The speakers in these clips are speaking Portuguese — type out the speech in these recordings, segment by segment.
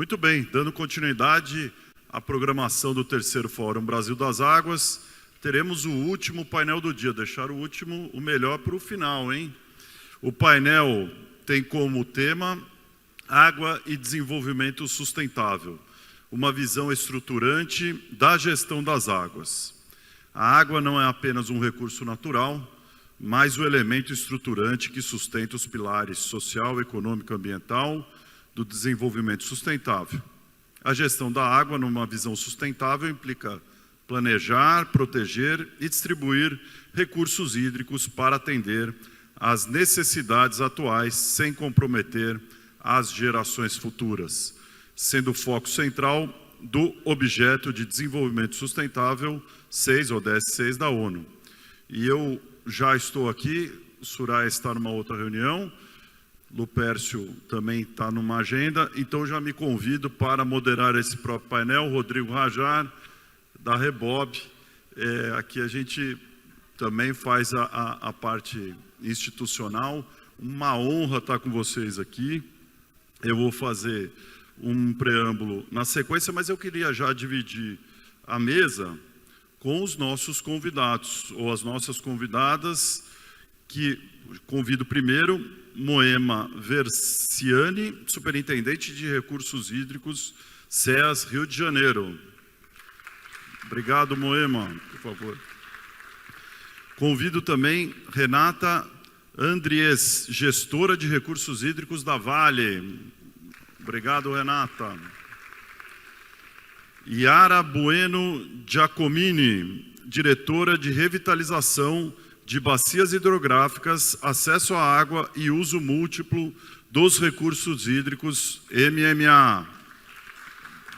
Muito bem, dando continuidade à programação do terceiro Fórum Brasil das Águas, teremos o último painel do dia. Deixar o último, o melhor para o final, hein? O painel tem como tema Água e Desenvolvimento Sustentável, uma visão estruturante da gestão das águas. A água não é apenas um recurso natural, mas o elemento estruturante que sustenta os pilares social, econômico e ambiental do desenvolvimento sustentável. A gestão da água, numa visão sustentável, implica planejar, proteger e distribuir recursos hídricos para atender às necessidades atuais sem comprometer as gerações futuras, sendo o foco central do Objeto de Desenvolvimento Sustentável 6 ou 16 da ONU. E eu já estou aqui, Soraya está numa outra reunião, Lupércio também está numa agenda, então já me convido para moderar esse próprio painel, Rodrigo Rajar, da Rebob. Aqui a gente também faz a parte institucional. Uma honra estar com vocês aqui. Eu vou fazer um preâmbulo na sequência, mas eu queria já dividir a mesa com os nossos convidados, ou as nossas convidadas, que convido primeiro Moema Versiani, Superintendente de Recursos Hídricos, SEAS, Rio de Janeiro. Obrigado, Moema, por favor. Convido também Renata Andries, gestora de recursos hídricos da Vale. Obrigado, Renata. Yara Bueno Giacomini, diretora de revitalização de bacias hidrográficas, acesso à água e uso múltiplo dos recursos hídricos, MMA.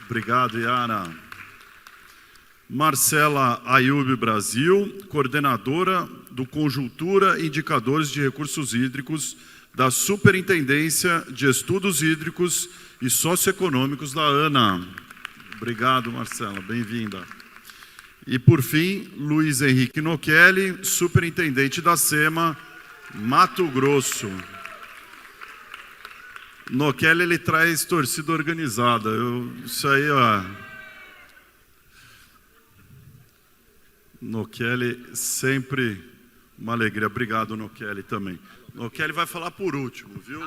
Obrigado, Yara. Marcela Ayub Brasil, coordenadora do Conjuntura Indicadores de Recursos Hídricos da Superintendência de Estudos Hídricos e Socioeconômicos da ANA. Obrigado, Marcela, bem-vinda. E, por fim, Luiz Henrique Nochelli, Superintendente da SEMA, Mato Grosso. Nochelli, ele traz torcida organizada. Isso aí, ó. Nochelli, sempre uma alegria. Obrigado, Nochelli, também. Nochelli vai falar por último, viu?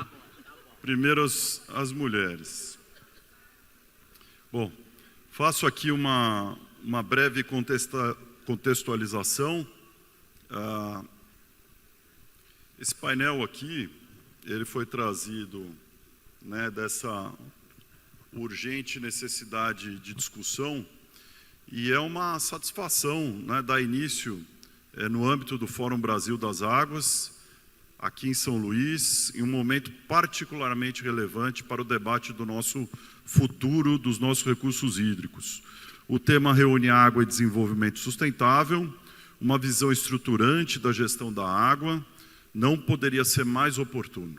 Primeiro as mulheres. Bom, faço aqui uma breve contextualização. Esse painel aqui, ele foi trazido, né, dessa urgente necessidade de discussão, e é uma satisfação, né, dar início no âmbito do Fórum Brasil das Águas, aqui em São Luís, em um momento particularmente relevante para o debate do nosso futuro, dos nossos recursos hídricos. O tema reúne água e desenvolvimento sustentável, uma visão estruturante da gestão da água, não poderia ser mais oportuno.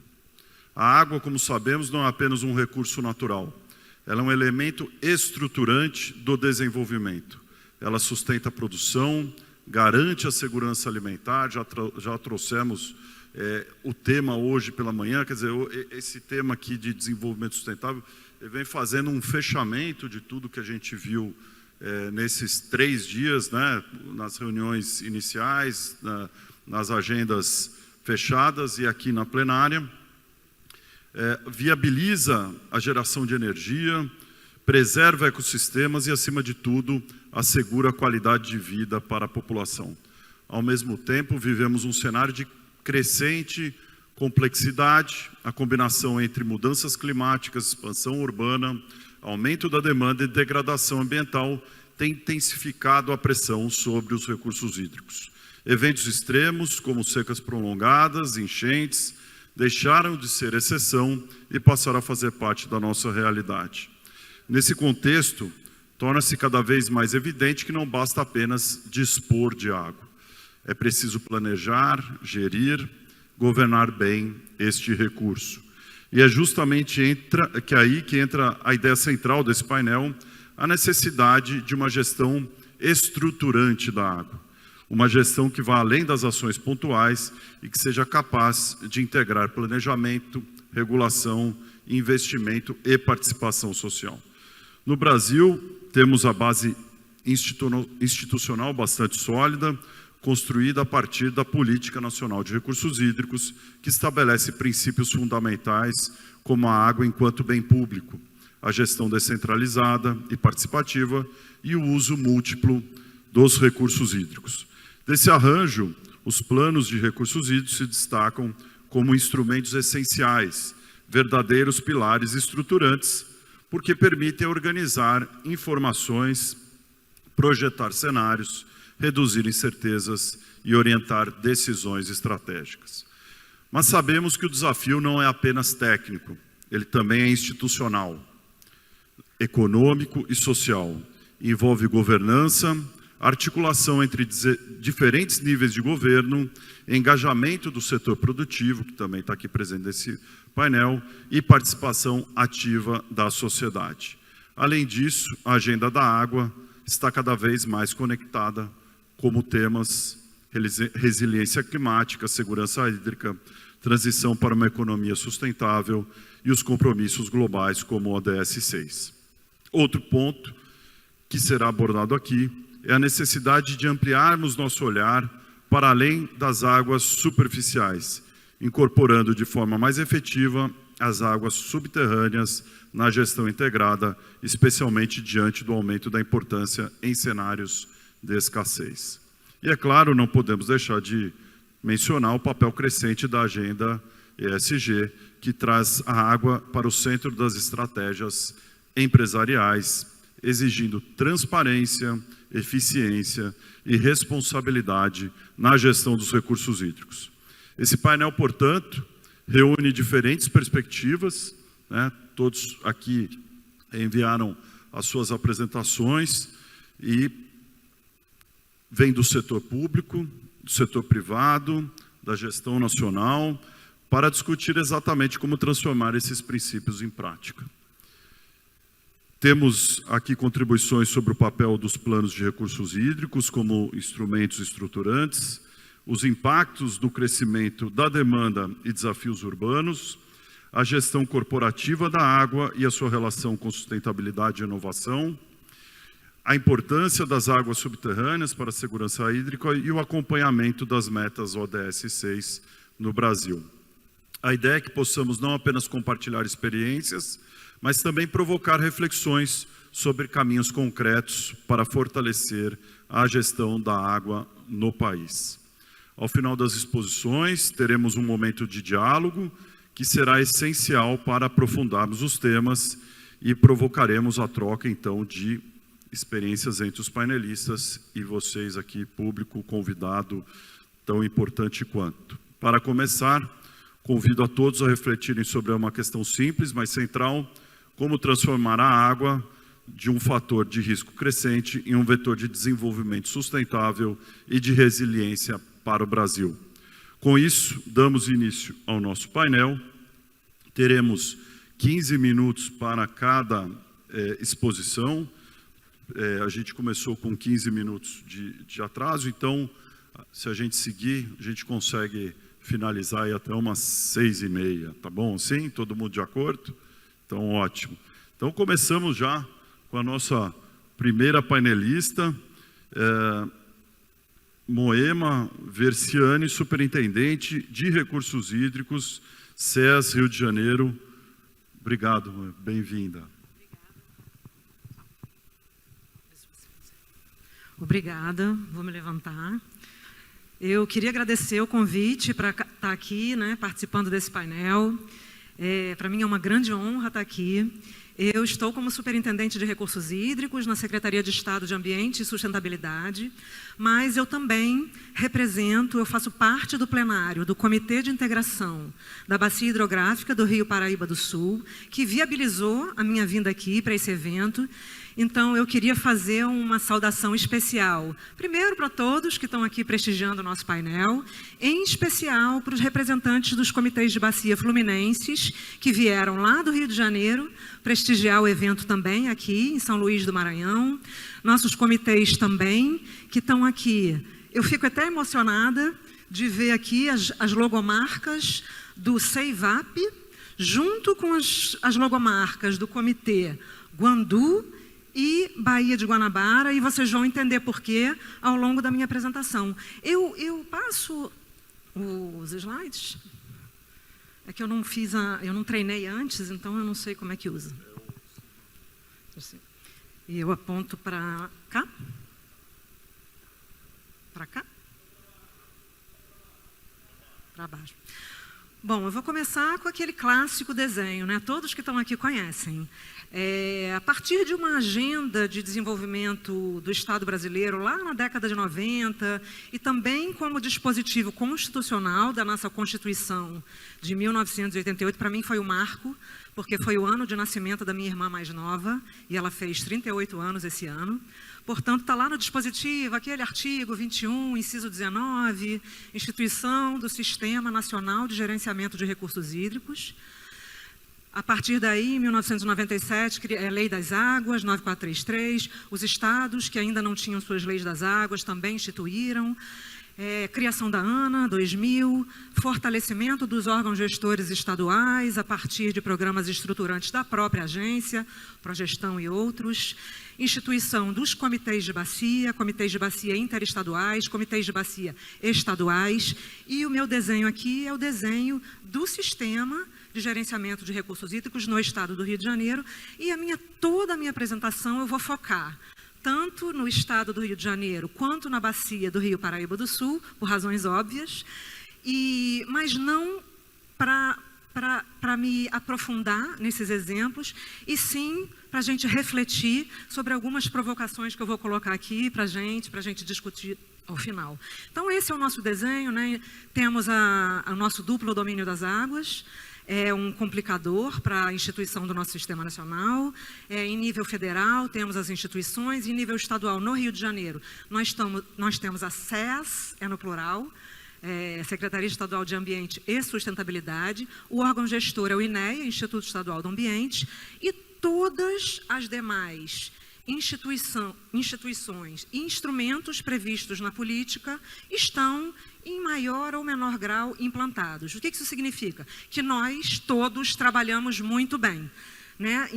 A água, como sabemos, não é apenas um recurso natural. Ela é um elemento estruturante do desenvolvimento. Ela sustenta a produção, garante a segurança alimentar, já trouxemos o tema hoje pela manhã, quer dizer, esse tema aqui de desenvolvimento sustentável, ele vem fazendo um fechamento de tudo que a gente viu nesses 3 dias, né, nas reuniões iniciais, nas agendas fechadas e aqui na plenária. Viabiliza a geração de energia, preserva ecossistemas e, acima de tudo, assegura a qualidade de vida para a população. Ao mesmo tempo, vivemos um cenário de crescente complexidade, a combinação entre mudanças climáticas, expansão urbana, aumento da demanda e degradação ambiental tem intensificado a pressão sobre os recursos hídricos. Eventos extremos, como secas prolongadas, enchentes, deixaram de ser exceção e passaram a fazer parte da nossa realidade. Nesse contexto, torna-se cada vez mais evidente que não basta apenas dispor de água. É preciso planejar, gerir, governar bem este recurso. E é justamente aí que entra a ideia central desse painel, a necessidade de uma gestão estruturante da água. Uma gestão que vá além das ações pontuais e que seja capaz de integrar planejamento, regulação, investimento e participação social. No Brasil, temos a base institucional bastante sólida, construída a partir da Política Nacional de Recursos Hídricos, que estabelece princípios fundamentais como a água enquanto bem público, a gestão descentralizada e participativa e o uso múltiplo dos recursos hídricos. Desse arranjo, os planos de recursos hídricos se destacam como instrumentos essenciais, verdadeiros pilares estruturantes, porque permitem organizar informações, projetar cenários, reduzir incertezas e orientar decisões estratégicas. Mas sabemos que o desafio não é apenas técnico, ele também é institucional, econômico e social. Envolve governança, articulação entre diferentes níveis de governo, engajamento do setor produtivo, que também está aqui presente nesse painel, e participação ativa da sociedade. Além disso, a agenda da água está cada vez mais conectada como temas resiliência climática, segurança hídrica, transição para uma economia sustentável e os compromissos globais como o ODS 6. Outro ponto que será abordado aqui é a necessidade de ampliarmos nosso olhar para além das águas superficiais, incorporando de forma mais efetiva as águas subterrâneas na gestão integrada, especialmente diante do aumento da importância em cenários de escassez. E é claro, não podemos deixar de mencionar o papel crescente da agenda ESG, que traz a água para o centro das estratégias empresariais, exigindo transparência, eficiência e responsabilidade na gestão dos recursos hídricos. Esse painel, portanto, reúne diferentes perspectivas, né? Todos aqui enviaram as suas apresentações e vem do setor público, do setor privado, da gestão nacional, para discutir exatamente como transformar esses princípios em prática. Temos aqui contribuições sobre o papel dos planos de recursos hídricos como instrumentos estruturantes, os impactos do crescimento da demanda e desafios urbanos, a gestão corporativa da água e a sua relação com sustentabilidade e inovação, a importância das águas subterrâneas para a segurança hídrica e o acompanhamento das metas ODS 6 no Brasil. A ideia é que possamos não apenas compartilhar experiências, mas também provocar reflexões sobre caminhos concretos para fortalecer a gestão da água no país. Ao final das exposições, teremos um momento de diálogo que será essencial para aprofundarmos os temas e provocaremos a troca, então, de experiências entre os painelistas e vocês aqui, público convidado, tão importante quanto. Para começar, convido a todos a refletirem sobre uma questão simples, mas central: como transformar a água de um fator de risco crescente em um vetor de desenvolvimento sustentável e de resiliência para o Brasil. Com isso, damos início ao nosso painel. Teremos 15 minutos para cada exposição. A gente começou com 15 minutos de atraso, então, se a gente seguir, a gente consegue finalizar aí até umas 6h30, tá bom? Sim? Todo mundo de acordo? Então, ótimo. Então, começamos já com a nossa primeira painelista, Moema Versiani, Superintendente de Recursos Hídricos, SES Rio de Janeiro. Obrigado, bem-vinda. Obrigada, vou me levantar. Eu queria agradecer o convite para estar aqui, né, participando desse painel. Para mim é uma grande honra estar aqui. Eu estou como Superintendente de Recursos Hídricos na Secretaria de Estado de Ambiente e Sustentabilidade, mas eu também eu faço parte do plenário do Comitê de Integração da Bacia Hidrográfica do Rio Paraíba do Sul, que viabilizou a minha vinda aqui para esse evento. Então, eu queria fazer uma saudação especial, primeiro para todos que estão aqui prestigiando o nosso painel, em especial para os representantes dos comitês de bacia fluminenses, que vieram lá do Rio de Janeiro prestigiar o evento também aqui em São Luís do Maranhão, nossos comitês também, que estão aqui. Eu fico até emocionada de ver aqui as logomarcas do CEIVAP, junto com as logomarcas do Comitê Guandu e Baía de Guanabara, e vocês vão entender por quê ao longo da minha apresentação. Eu passo os slides? É que eu não treinei antes, então eu não sei como é que usa. E eu aponto para cá? Para cá? Para baixo. Bom, eu vou começar com aquele clássico desenho, né? Todos que estão aqui conhecem. A partir de uma agenda de desenvolvimento do Estado brasileiro, lá na década de 90, e também como dispositivo constitucional da nossa Constituição de 1988, para mim foi um marco, porque foi o ano de nascimento da minha irmã mais nova, e ela fez 38 anos esse ano. Portanto, está lá no dispositivo, aquele artigo 21, inciso 19, instituição do Sistema Nacional de Gerenciamento de Recursos Hídricos. A partir daí, em 1997, a Lei das Águas, 9433, os estados que ainda não tinham suas leis das águas também instituíram. Criação da ANA, 2000, fortalecimento dos órgãos gestores estaduais a partir de programas estruturantes da própria agência, Progestão e outros, instituição dos comitês de bacia interestaduais, comitês de bacia estaduais, e o meu desenho aqui é o desenho do sistema de gerenciamento de recursos hídricos no estado do Rio de Janeiro, e toda a minha apresentação eu vou focar tanto no estado do Rio de Janeiro, quanto na bacia do Rio Paraíba do Sul, por razões óbvias, mas não para me aprofundar nesses exemplos, e sim para a gente refletir sobre algumas provocações que eu vou colocar aqui para a gente discutir ao final. Então, esse é o nosso desenho, né? Temos o nosso duplo domínio das águas, é um complicador para a instituição do nosso sistema nacional. Em nível federal, temos as instituições, e em nível estadual, no Rio de Janeiro, nós temos a SES, no plural, Secretaria Estadual de Ambiente e Sustentabilidade, o órgão gestor é o INEA, Instituto Estadual do Ambiente, e todas as demais instituições e instrumentos previstos na política estão em maior ou menor grau implantados. O que isso significa? Que nós todos trabalhamos muito bem, né?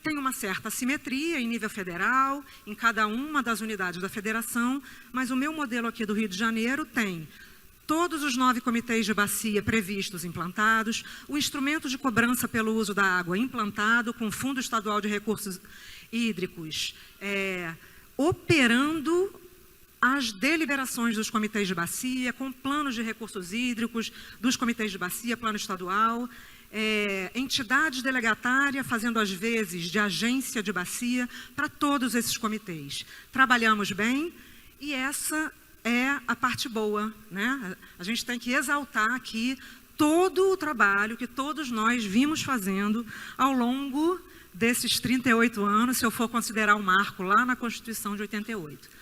Tem uma certa assimetria em nível federal, em cada uma das unidades da federação, mas o meu modelo aqui do Rio de Janeiro tem todos os 9 comitês de bacia previstos implantados, o instrumento de cobrança pelo uso da água implantado, com o Fundo Estadual de Recursos Hídricos operando as deliberações dos comitês de bacia, com planos de recursos hídricos dos comitês de bacia, plano estadual, entidade delegatária fazendo às vezes de agência de bacia para todos esses comitês. Trabalhamos bem, e essa é a parte boa, né? A gente tem que exaltar aqui todo o trabalho que todos nós vimos fazendo ao longo desses 38 anos, se eu for considerar um marco lá na Constituição de 88.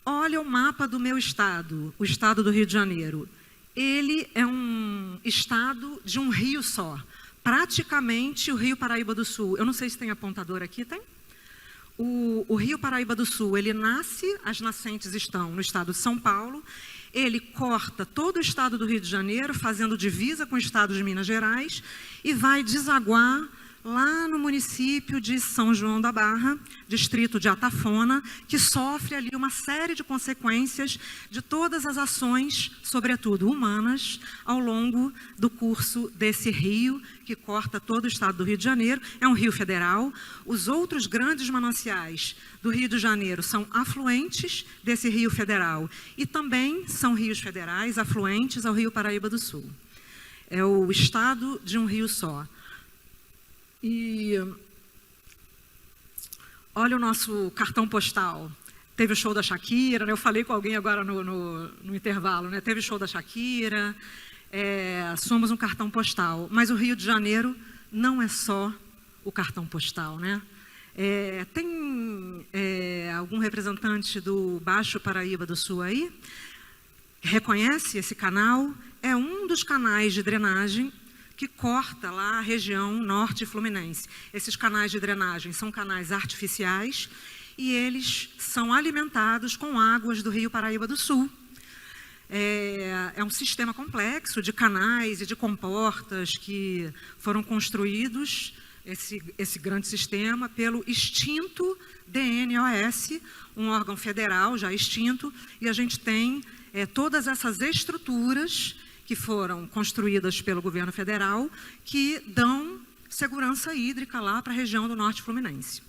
Olha o mapa do meu estado, o estado do Rio de Janeiro. Ele é um estado de um rio só, praticamente o Rio Paraíba do Sul. Eu não sei se tem apontador aqui, tem? O Rio Paraíba do Sul, ele as nascentes estão no estado de São Paulo, ele corta todo o estado do Rio de Janeiro, fazendo divisa com o estado de Minas Gerais, e vai desaguar lá no município de São João da Barra, distrito de Atafona, que sofre ali uma série de consequências de todas as ações, sobretudo humanas, ao longo do curso desse rio, que corta todo o estado do Rio de Janeiro. É um rio federal. Os outros grandes mananciais do Rio de Janeiro são afluentes desse rio federal, e também são rios federais afluentes ao Rio Paraíba do Sul. É o estado de um rio só. E olha o nosso cartão postal. Teve o show da Shakira, né? Eu falei com alguém agora no intervalo, né? Teve o show da Shakira, somos um cartão postal. Mas o Rio de Janeiro não é só o cartão postal, né? Tem algum representante do Baixo Paraíba do Sul aí? Reconhece esse canal? É um dos canais de drenagem que corta lá a região norte fluminense. Esses canais de drenagem são canais artificiais, e eles são alimentados com águas do Rio Paraíba do Sul. é um sistema complexo de canais e de comportas que foram construídos, esse grande sistema, pelo extinto DNOS, um órgão federal já extinto, e a gente tem todas essas estruturas que foram construídas pelo governo federal que dão segurança hídrica lá para a região do Norte Fluminense.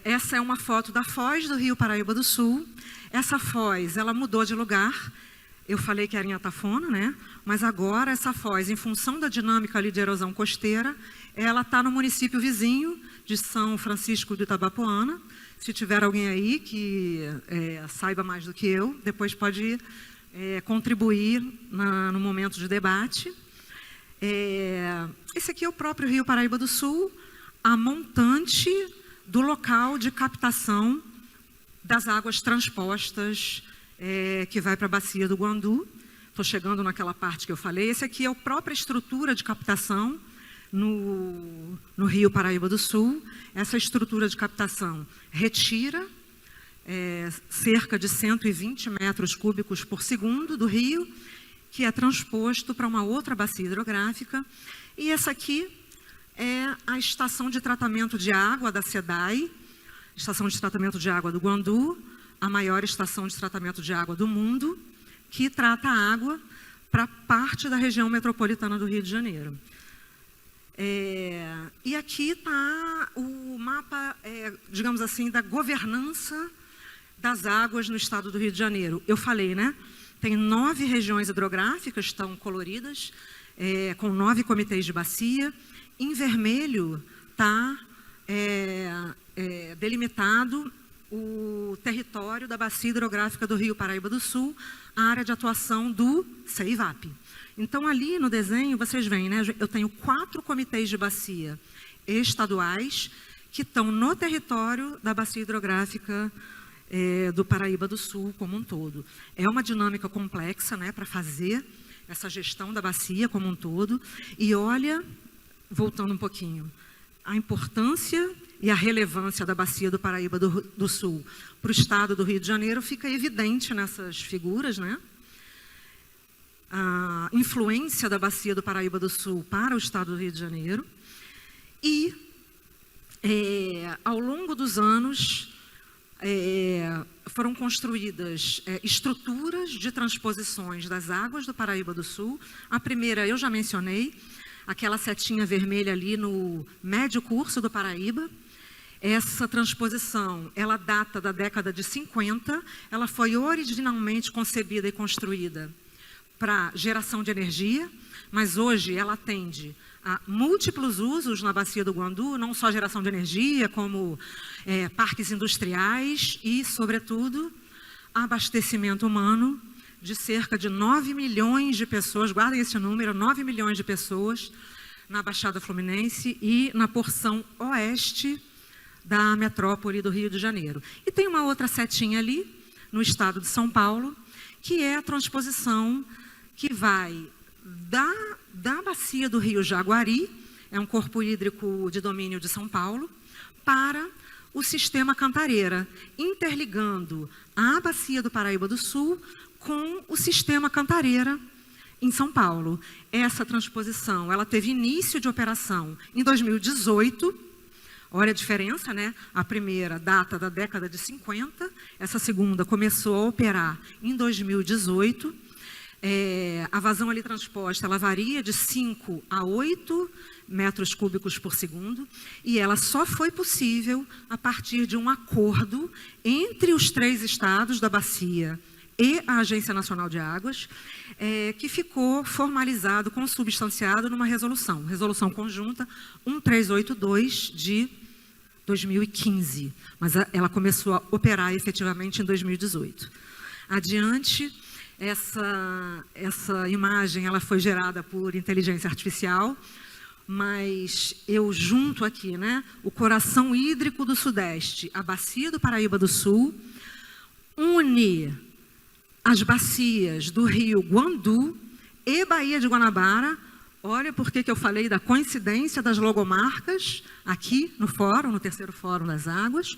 Essa é uma foto da foz do Rio Paraíba do Sul. Essa foz, ela mudou de lugar. Eu falei que era em Atafona, né? Mas agora essa foz, em função da dinâmica ali de erosão costeira, ela está no município vizinho de São Francisco do Itabapoana. Se tiver alguém aí que saiba mais do que eu, depois pode contribuir no momento de debate. Esse aqui é o próprio Rio Paraíba do Sul, a montante do local de captação das águas transpostas que vai para a bacia do Guandu. Estou chegando naquela parte que eu falei. Esse aqui é a própria estrutura de captação no Rio Paraíba do Sul. Essa estrutura de captação retira cerca de 120 metros cúbicos por segundo do rio, que é transposto para uma outra bacia hidrográfica. E essa aqui é a estação de tratamento de água da SEDAI, estação de tratamento de água do Guandu, a maior estação de tratamento de água do mundo, que trata a água para parte da região metropolitana do Rio de Janeiro. E aqui está o mapa, digamos assim, da governança das águas no estado do Rio de Janeiro. Eu falei, né? Tem 9 regiões hidrográficas, estão coloridas, com 9 comitês de bacia. Em vermelho está delimitado o território da bacia hidrográfica do Rio Paraíba do Sul, a área de atuação do CEIVAP. Então, ali no desenho, vocês veem, né? Eu tenho 4 comitês de bacia estaduais que estão no território da bacia hidrográfica do Paraíba do Sul como um todo. É uma dinâmica complexa, né, para fazer essa gestão da bacia como um todo. E olha, voltando um pouquinho, a importância e a relevância da bacia do Paraíba do Sul para o estado do Rio de Janeiro fica evidente nessas figuras, né? A influência da bacia do Paraíba do Sul para o estado do Rio de Janeiro. E, ao longo dos anos, foram construídas estruturas de transposições das águas do Paraíba do Sul. A primeira eu já mencionei, aquela setinha vermelha ali no médio curso do Paraíba. Essa transposição, ela data da década de 50, ela foi originalmente concebida e construída para geração de energia, mas hoje ela atende a múltiplos usos na bacia do Guandu, não só geração de energia, como parques industriais e, sobretudo, abastecimento humano de cerca de 9 milhões de pessoas, guardem esse número, 9 milhões de pessoas na Baixada Fluminense e na porção oeste da metrópole do Rio de Janeiro. E tem uma outra setinha ali, no estado de São Paulo, que é a transposição que vai da bacia do Rio Jaguari, é um corpo hídrico de domínio de São Paulo, para o sistema Cantareira, interligando a bacia do Paraíba do Sul com o sistema Cantareira em São Paulo. Essa transposição, ela teve início de operação em 2018, olha a diferença, né? A primeira data da década de 50, essa segunda começou a operar em 2018. A vazão ali transposta, ela varia de 5 a 8 metros cúbicos por segundo, e ela só foi possível a partir de um acordo entre os 3 estados da bacia e a Agência Nacional de Águas, que ficou formalizado, consubstanciado numa resolução conjunta 1382 de 2015, mas ela começou a operar efetivamente em 2018. Adiante, essa imagem ela foi gerada por inteligência artificial, mas eu junto aqui, né, o coração hídrico do Sudeste, a bacia do Paraíba do Sul, une as bacias do Rio Guandu e Baía de Guanabara. Olha por que eu falei da coincidência das logomarcas aqui no fórum, no terceiro Fórum das Águas.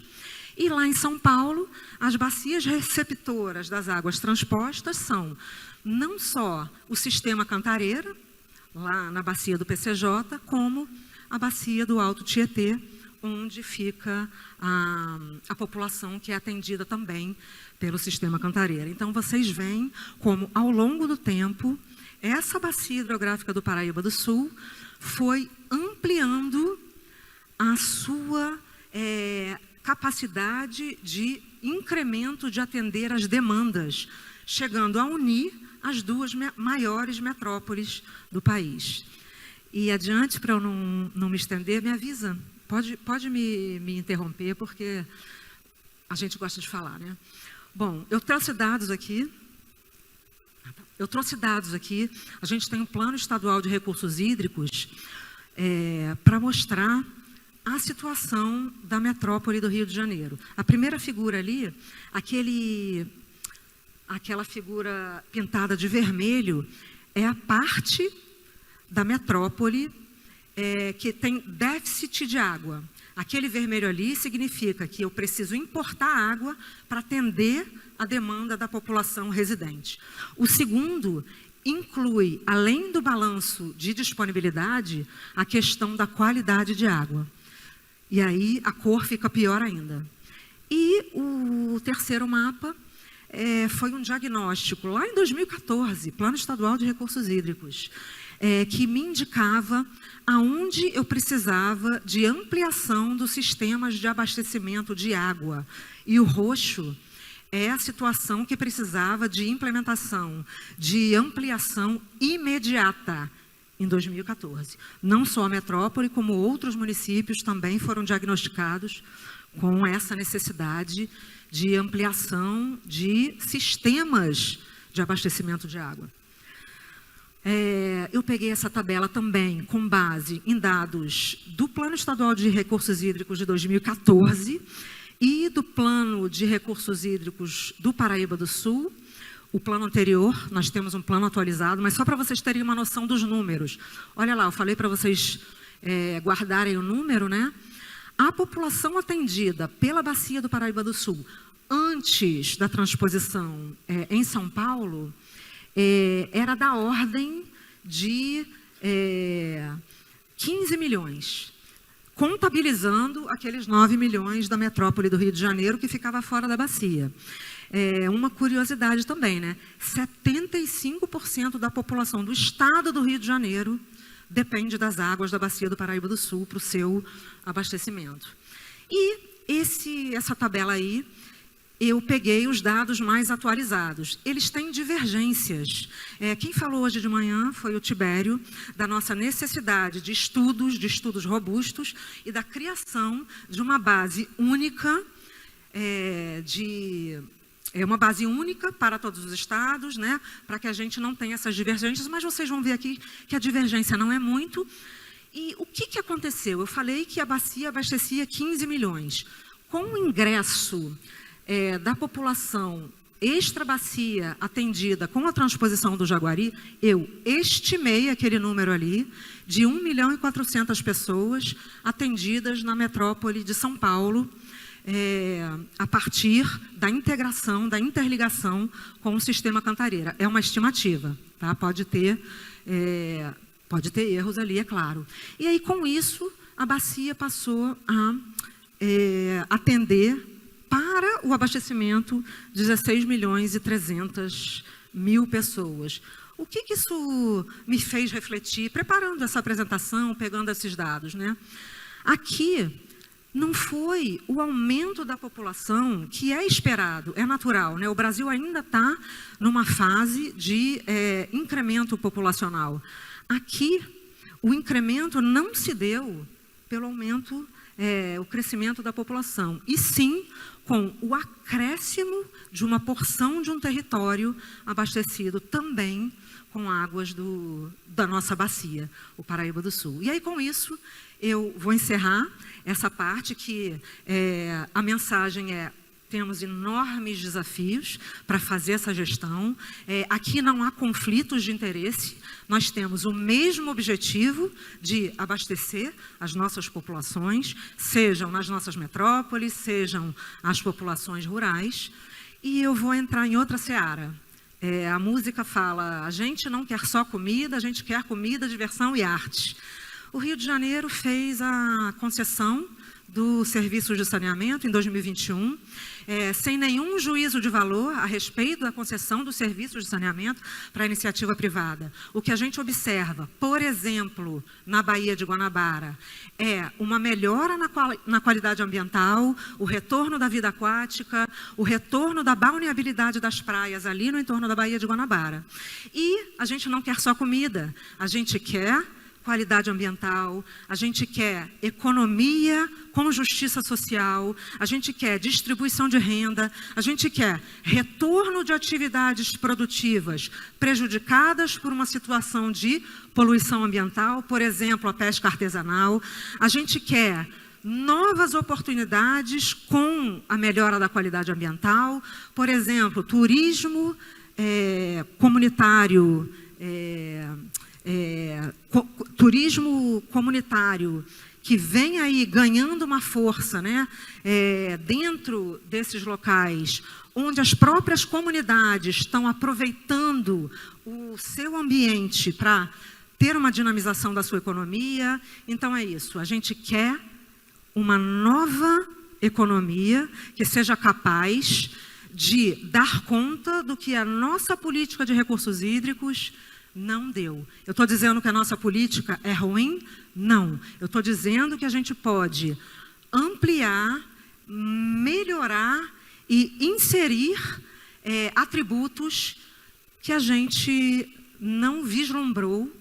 E lá em São Paulo, as bacias receptoras das águas transpostas são não só o sistema Cantareira, lá na bacia do PCJ, como a bacia do Alto Tietê, onde fica a população que é atendida também pelo sistema Cantareira. Então, vocês veem como, ao longo do tempo, essa bacia hidrográfica do Paraíba do Sul foi ampliando a sua capacidade de incremento de atender as demandas, chegando a unir as duas maiores metrópoles do país. E adiante, para eu não me estender, me avisa. Pode me interromper, porque a gente gosta de falar, né? Bom, eu trouxe dados aqui. A gente tem um plano estadual de recursos hídricos para mostrar a situação da metrópole do Rio de Janeiro. A primeira figura ali, aquela figura pintada de vermelho, é a parte da metrópole que tem déficit de água. Aquele vermelho ali significa que eu preciso importar água para atender a demanda da população residente. O segundo inclui, além do balanço de disponibilidade, a questão da qualidade de água. E aí a cor fica pior ainda. E o terceiro mapa foi um diagnóstico, lá em 2014, Plano Estadual de Recursos Hídricos, que me indicava aonde eu precisava de ampliação dos sistemas de abastecimento de água. E o roxo é a situação que precisava de implementação, de ampliação imediata em 2014. Não só a metrópole, como outros municípios também foram diagnosticados com essa necessidade de ampliação de sistemas de abastecimento de água. Eu peguei essa tabela também com base em dados do Plano Estadual de Recursos Hídricos de 2014 e do Plano de Recursos Hídricos do Paraíba do Sul. O plano anterior, nós temos um plano atualizado, mas só para vocês terem uma noção dos números. Olha lá, eu falei para vocês guardarem o número, né? A população atendida pela Bacia do Paraíba do Sul, antes da transposição em São Paulo, era da ordem de 15 milhões, contabilizando aqueles 9 milhões da metrópole do Rio de Janeiro que ficava fora da bacia. Uma curiosidade também, né? 75% da população do estado do Rio de Janeiro depende das águas da Bacia do Paraíba do Sul para o seu abastecimento. E essa tabela aí, eu peguei os dados mais atualizados. Eles têm divergências. Quem falou hoje de manhã foi o Tibério, da nossa necessidade de estudos robustos e da criação de uma base única, uma base única para todos os estados, né, para que a gente não tenha essas divergências, mas vocês vão ver aqui que a divergência não é muito. E o que aconteceu? Eu falei que a bacia abastecia 15 milhões. Com o ingresso da população extra-bacia atendida com a transposição do Jaguari, eu estimei aquele número ali de 1.400.000 pessoas atendidas na metrópole de São Paulo, a partir da integração, da interligação com o sistema Cantareira. É uma estimativa, tá? Pode ter erros ali, é claro. E aí, com isso, a bacia passou a atender para o abastecimento 16.300.000 pessoas. O que isso me fez refletir, preparando essa apresentação, pegando esses dados, né? Aqui não foi o aumento da população que é esperado, é natural, né? O Brasil ainda está numa fase de incremento populacional. Aqui, o incremento não se deu pelo aumento, o crescimento da população, e sim com o acréscimo de uma porção de um território abastecido também com águas da nossa bacia, o Paraíba do Sul. E aí, com isso, eu vou encerrar essa parte que a mensagem temos enormes desafios para fazer essa gestão. Aqui não há conflitos de interesse, nós temos o mesmo objetivo de abastecer as nossas populações, sejam nas nossas metrópoles, sejam as populações rurais. E eu vou entrar em outra seara. A música fala, a gente não quer só comida, a gente quer comida, diversão e arte. O Rio de Janeiro fez a concessão do serviço de saneamento em 2021, sem nenhum juízo de valor a respeito da concessão dos serviços de saneamento para a iniciativa privada. O que a gente observa, por exemplo, na Baía de Guanabara, é uma melhora na qualidade ambiental, o retorno da vida aquática, o retorno da balneabilidade das praias ali no entorno da Baía de Guanabara. E a gente não quer só comida, a gente quer qualidade ambiental, a gente quer economia com justiça social, a gente quer distribuição de renda, a gente quer retorno de atividades produtivas prejudicadas por uma situação de poluição ambiental, por exemplo, a pesca artesanal, a gente quer novas oportunidades com a melhora da qualidade ambiental, por exemplo, turismo comunitário, turismo comunitário que vem aí ganhando uma força, né, dentro desses locais, onde as próprias comunidades estão aproveitando o seu ambiente para ter uma dinamização da sua economia. Então é isso, a gente quer uma nova economia que seja capaz de dar conta do que a nossa política de recursos hídricos não deu. Eu estou dizendo que a nossa política é ruim? Não. Eu estou dizendo que a gente pode ampliar, melhorar e inserir atributos que a gente não vislumbrou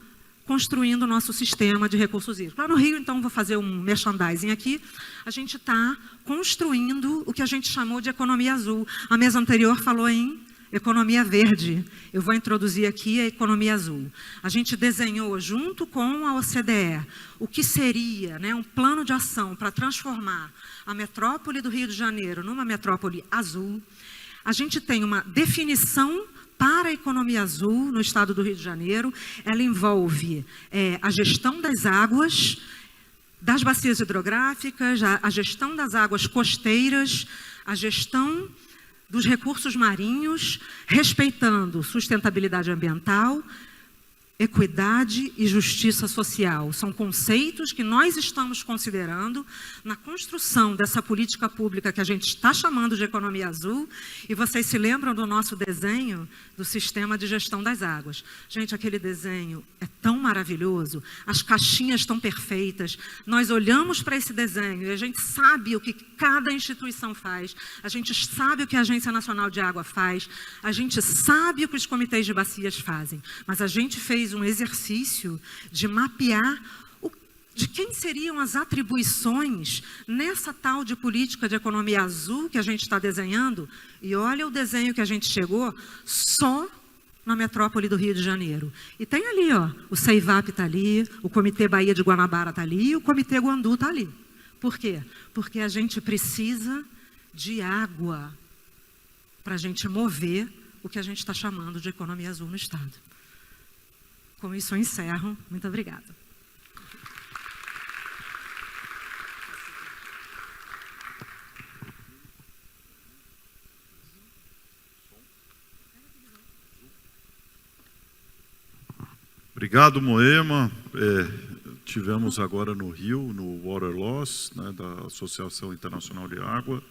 construindo o nosso sistema de recursos hídricos. Lá no Rio, então, vou fazer um merchandising aqui, a gente está construindo o que a gente chamou de economia azul. A mesa anterior falou em economia verde. Eu vou introduzir aqui a economia azul. A gente desenhou, junto com a OCDE, o que seria, né, um plano de ação para transformar a metrópole do Rio de Janeiro numa metrópole azul. A gente tem uma definição para a economia azul no estado do Rio de Janeiro. Ela envolve a gestão das águas, das bacias hidrográficas, a gestão das águas costeiras, a gestão dos recursos marinhos, respeitando sustentabilidade ambiental, equidade e justiça social. São conceitos que nós estamos considerando na construção dessa política pública que a gente está chamando de economia azul. E vocês se lembram do nosso desenho do sistema de gestão das águas. Gente, aquele desenho é tão maravilhoso, as caixinhas estão perfeitas. Nós olhamos para esse desenho e a gente sabe o que cada instituição faz, a gente sabe o que a Agência Nacional de Água faz, a gente sabe o que os comitês de bacias fazem, mas a gente fez um exercício de mapear de quem seriam as atribuições nessa tal de política de economia azul que a gente está desenhando. E olha o desenho que a gente chegou só na metrópole do Rio de Janeiro. E tem ali, ó, o CEIVAP está ali, o Comitê Baía de Guanabara está ali e o Comitê Guandu está ali. Por quê? Porque a gente precisa de água para a gente mover o que a gente está chamando de economia azul no estado. Com isso eu encerro. Muito obrigada. Obrigado, Moema. Tivemos agora no Rio, no Water Loss, né, da Associação Internacional de Água,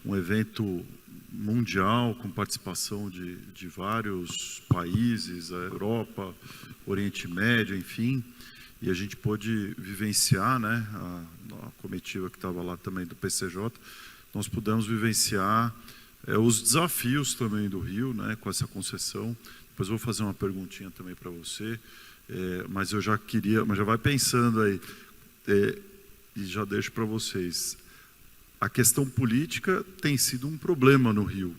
um evento mundial com participação de vários países, a Europa, Oriente Médio, enfim, e a gente pôde vivenciar, né, a comitiva que estava lá também do PCJ, nós pudemos vivenciar os desafios também do Rio, né, com essa concessão. Depois eu vou fazer uma perguntinha também para você, mas eu já queria, mas já vai pensando aí, e já deixo para vocês. A questão política tem sido um problema no Rio,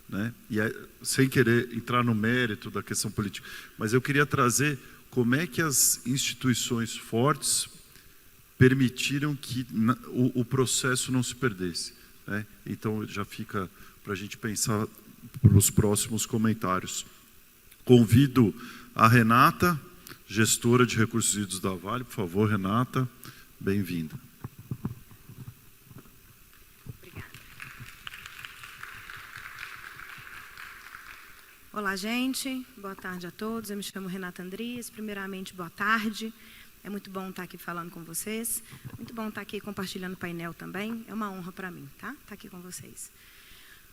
né? E sem querer entrar no mérito da questão política, mas eu queria trazer como é que as instituições fortes permitiram que o processo não se perdesse. né? Então, já fica para a gente pensar para os próximos comentários. Convido a Renata, gestora de recursos hídricos da Vale. Por favor, Renata, bem-vinda. Olá, gente. Boa tarde a todos. Eu me chamo Renata Andrias. Primeiramente, boa tarde. É muito bom estar aqui falando com vocês. Muito bom estar aqui compartilhando o painel também. É uma honra para mim, tá? Estar aqui com vocês.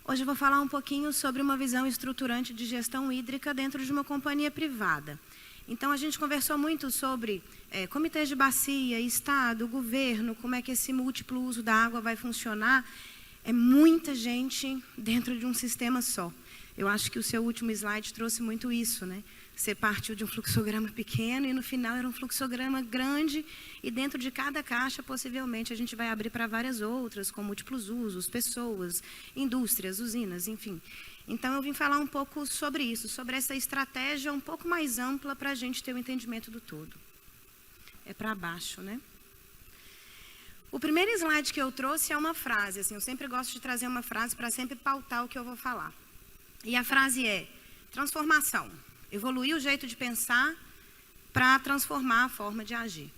Hoje eu vou falar um pouquinho sobre uma visão estruturante de gestão hídrica dentro de uma companhia privada. Então, a gente conversou muito sobre comitês de bacia, Estado, governo, como é que esse múltiplo uso da água vai funcionar. É muita gente dentro de um sistema só. Eu acho que o seu último slide trouxe muito isso, né? Você partiu de um fluxograma pequeno e no final era um fluxograma grande e dentro de cada caixa, possivelmente, a gente vai abrir para várias outras, com múltiplos usos, pessoas, indústrias, usinas, enfim. Então, eu vim falar um pouco sobre isso, sobre essa estratégia um pouco mais ampla para a gente ter o entendimento do todo. É para baixo, né? O primeiro slide que eu trouxe é uma frase, assim, eu sempre gosto de trazer uma frase para sempre pautar o que eu vou falar. E a frase é: transformação. Evoluir o jeito de pensar para transformar a forma de agir.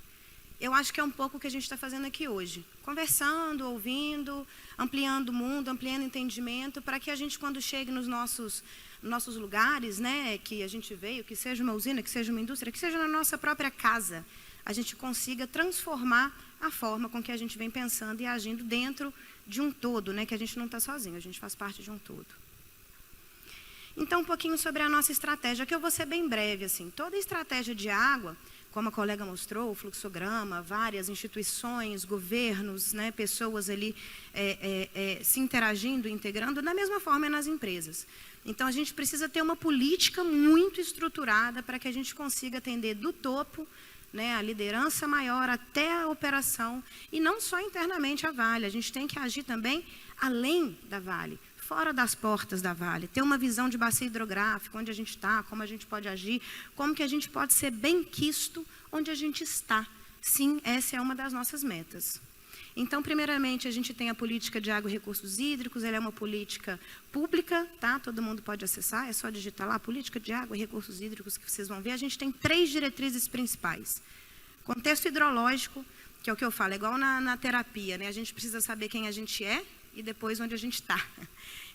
Eu acho que é um pouco o que a gente está fazendo aqui hoje. Conversando, ouvindo, ampliando o mundo, ampliando o entendimento, para que a gente, quando chegue nos nossos lugares, né, que a gente veio, que seja uma usina, que seja uma indústria, que seja na nossa própria casa, a gente consiga transformar a forma com que a gente vem pensando e agindo dentro de um todo, né, que a gente não está sozinho, a gente faz parte de um todo. Então, um pouquinho sobre a nossa estratégia, que eu vou ser bem breve, assim. Toda estratégia de água, como a colega mostrou, o fluxograma, várias instituições, governos, né, pessoas ali se interagindo, integrando, da mesma forma é nas empresas. Então, a gente precisa ter uma política muito estruturada para que a gente consiga atender do topo, né, a liderança maior até a operação, e não só internamente a Vale, a gente tem que agir também além da Vale, fora das portas da Vale, ter uma visão de bacia hidrográfica, onde a gente está, como a gente pode agir, como que a gente pode ser bem quisto onde a gente está. Sim, essa é uma das nossas metas. Então, primeiramente, a gente tem a política de água e recursos hídricos, ela é uma política pública, tá? Todo mundo pode acessar, é só digitar lá, política de água e recursos hídricos, que vocês vão ver. A gente tem 3 diretrizes principais. Contexto hidrológico, que é o que eu falo, é igual na terapia, né? A gente precisa saber quem a gente é e depois onde a gente está.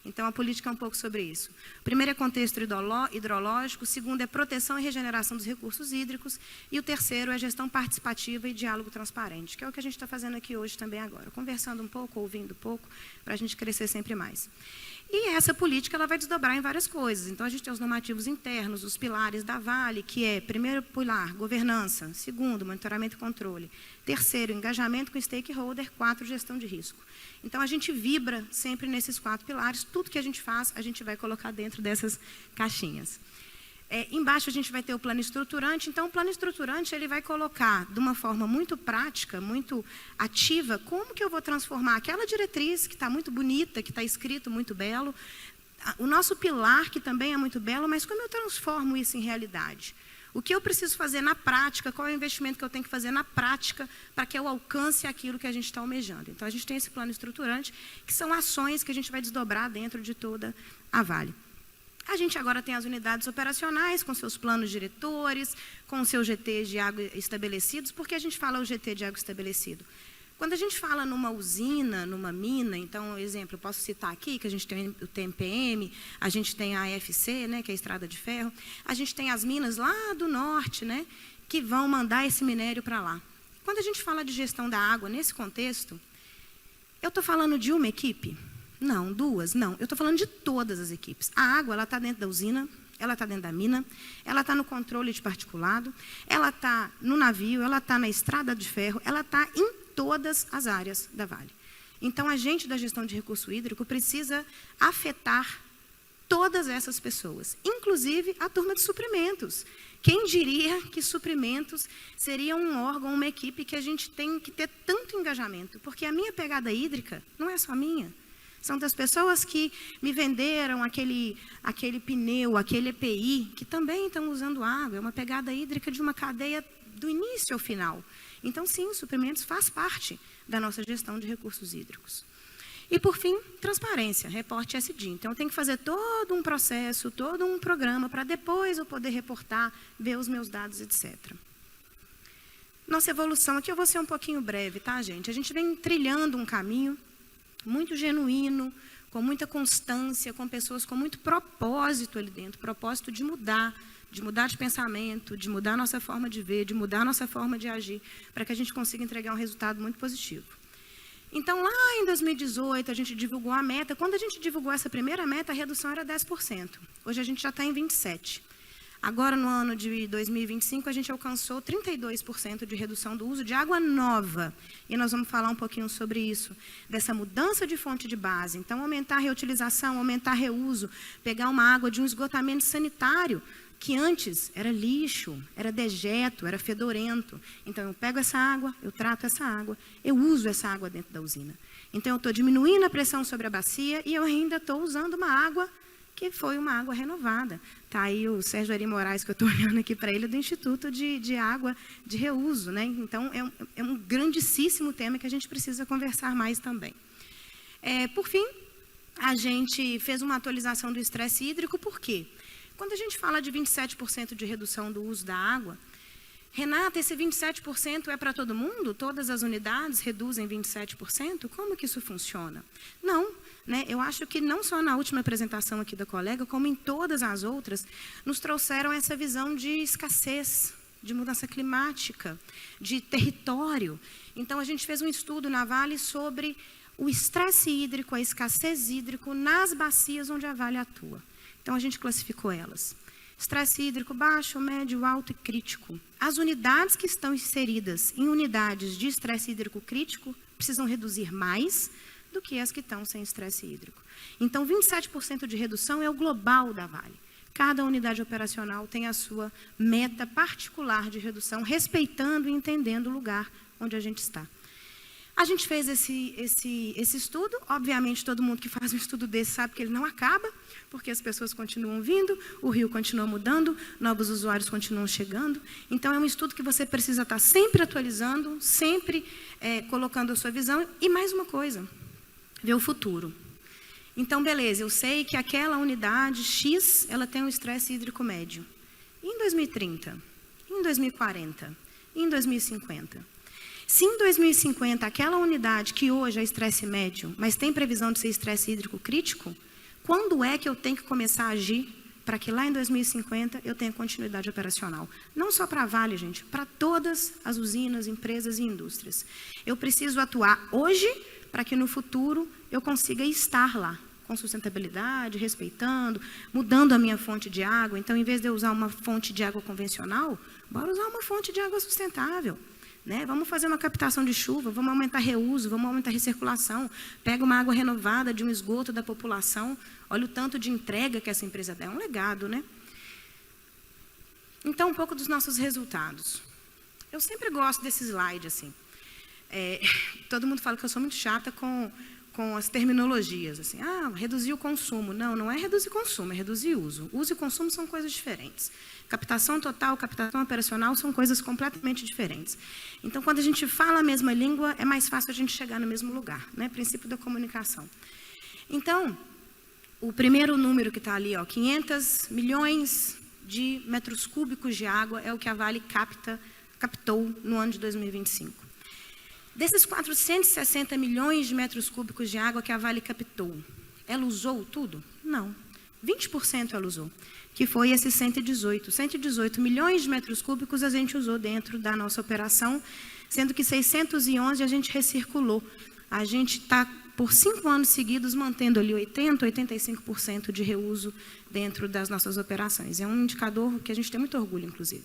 Então, a política é um pouco sobre isso. O primeiro é contexto hidrológico, o segundo é proteção e regeneração dos recursos hídricos, e o terceiro é gestão participativa e diálogo transparente, que é o que a gente está fazendo aqui hoje também agora, conversando um pouco, ouvindo um pouco, para a gente crescer sempre mais. E essa política ela vai desdobrar em várias coisas. Então, a gente tem os normativos internos, os pilares da Vale, que é, primeiro pilar, governança, segundo, monitoramento e controle, terceiro, engajamento com stakeholder, 4, gestão de risco. Então, a gente vibra sempre nesses 4 pilares, tudo que a gente faz, a gente vai colocar dentro dessas caixinhas. Embaixo a gente vai ter o plano estruturante. Então, o plano estruturante ele vai colocar de uma forma muito prática, muito ativa, como que eu vou transformar aquela diretriz que está muito bonita, que está escrito muito belo, o nosso pilar, que também é muito belo, mas como eu transformo isso em realidade? O que eu preciso fazer na prática, qual é o investimento que eu tenho que fazer na prática para que eu alcance aquilo que a gente está almejando. Então, a gente tem esse plano estruturante, que são ações que a gente vai desdobrar dentro de toda a Vale. A gente agora tem as unidades operacionais, com seus planos diretores, com seus GTs de água estabelecidos. Por que a gente fala o GT de água estabelecido? Quando a gente fala numa usina, numa mina, então, exemplo, eu posso citar aqui que a gente tem o TMPM, a gente tem a AFC, né, que é a Estrada de Ferro, a gente tem as minas lá do norte, né, que vão mandar esse minério para lá. Quando a gente fala de gestão da água nesse contexto, eu estou falando de uma equipe? Não, 2, não. Eu estou falando de todas as equipes. A água, ela está dentro da usina, ela está dentro da mina, ela está no controle de particulado, ela está no navio, ela está na estrada de ferro, ela está em todas as áreas da Vale. Então, a gente da gestão de recurso hídrico precisa afetar todas essas pessoas, inclusive a turma de suprimentos. Quem diria que suprimentos seria um órgão, uma equipe que a gente tem que ter tanto engajamento? Porque a minha pegada hídrica não é só minha. São das pessoas que me venderam aquele pneu, aquele EPI, que também estão usando água. É uma pegada hídrica de uma cadeia do início ao final. Então, sim, os suprimentos faz parte da nossa gestão de recursos hídricos. E, por fim, transparência, reporte SD. Então, eu tenho que fazer todo um processo, todo um programa, para depois eu poder reportar, ver os meus dados, etc. Nossa evolução, aqui eu vou ser um pouquinho breve, tá, gente? A gente vem trilhando um caminho muito genuíno, com muita constância, com pessoas com muito propósito ali dentro, propósito de mudar de pensamento, de mudar a nossa forma de ver, de mudar a nossa forma de agir, para que a gente consiga entregar um resultado muito positivo. Então, lá em 2018, a gente divulgou a meta. Quando a gente divulgou essa primeira meta, a redução era 10%. Hoje a gente já está em 27%. Agora, no ano de 2025, a gente alcançou 32% de redução do uso de água nova. E nós vamos falar um pouquinho sobre isso, dessa mudança de fonte de base. Então, aumentar a reutilização, aumentar reuso, pegar uma água de um esgotamento sanitário, que antes era lixo, era dejeto, era fedorento. Então, eu pego essa água, eu trato essa água, eu uso essa água dentro da usina. Então, eu estou diminuindo a pressão sobre a bacia e eu ainda estou usando uma água que foi uma água renovada. Está aí o Sérgio Ari Moraes, que eu estou olhando aqui para ele, do Instituto de Água de Reuso, né? Então, é um grandíssimo tema que a gente precisa conversar mais também. Por fim, a gente fez uma atualização do estresse hídrico, por quê? Quando a gente fala de 27% de redução do uso da água, Renata, esse 27% é para todo mundo? Todas as unidades reduzem 27%? Como que isso funciona? Não, né? Eu acho que não só na última apresentação aqui da colega, como em todas as outras, nos trouxeram essa visão de escassez, de mudança climática, de território. Então, a gente fez um estudo na Vale sobre o estresse hídrico, a escassez hídrica nas bacias onde a Vale atua. Então, a gente classificou elas. Estresse hídrico baixo, médio, alto e crítico. As unidades que estão inseridas em unidades de estresse hídrico crítico precisam reduzir mais do que as que estão sem estresse hídrico. Então, 27% de redução é o global da Vale. Cada unidade operacional tem a sua meta particular de redução, respeitando e entendendo o lugar onde a gente está. A gente fez esse estudo. Obviamente, todo mundo que faz um estudo desse sabe que ele não acaba, porque as pessoas continuam vindo, o rio continua mudando, novos usuários continuam chegando. Então, é um estudo que você precisa estar sempre atualizando, sempre colocando a sua visão. E mais uma coisa, ver o futuro. Então, beleza, eu sei que aquela unidade X, ela tem um estresse hídrico médio. E em 2030? Em 2040? E em 2050? Se em 2050, aquela unidade que hoje é estresse médio, mas tem previsão de ser estresse hídrico crítico, quando é que eu tenho que começar a agir para que lá em 2050 eu tenha continuidade operacional? Não só para a Vale, gente, para todas as usinas, empresas e indústrias. Eu preciso atuar hoje para que no futuro eu consiga estar lá, com sustentabilidade, respeitando, mudando a minha fonte de água. Então, em vez de eu usar uma fonte de água convencional, bora usar uma fonte de água sustentável. Né? Vamos fazer uma captação de chuva, vamos aumentar reuso, vamos aumentar recirculação. Pega uma água renovada de um esgoto da população, olha o tanto de entrega que essa empresa dá, é um legado, né? Então, um pouco dos nossos resultados. Eu sempre gosto desse slide, assim. Todo mundo fala que eu sou muito chata com as terminologias, assim, reduzir o consumo. Não, não é reduzir consumo, é reduzir uso. Uso e consumo são coisas diferentes. Captação total, captação operacional são coisas completamente diferentes. Então, quando a gente fala a mesma língua, é mais fácil a gente chegar no mesmo lugar, né? Princípio da comunicação. Então, o primeiro número que está ali, 500 milhões de metros cúbicos de água é o que a Vale captou no ano de 2025. Desses 460 milhões de metros cúbicos de água que a Vale captou, ela usou tudo? Não. 20% ela usou, que foi esses 118 milhões de metros cúbicos a gente usou dentro da nossa operação, sendo que 611 a gente recirculou. A gente está, por 5 anos seguidos, mantendo ali 85% de reuso dentro das nossas operações. É um indicador que a gente tem muito orgulho, inclusive.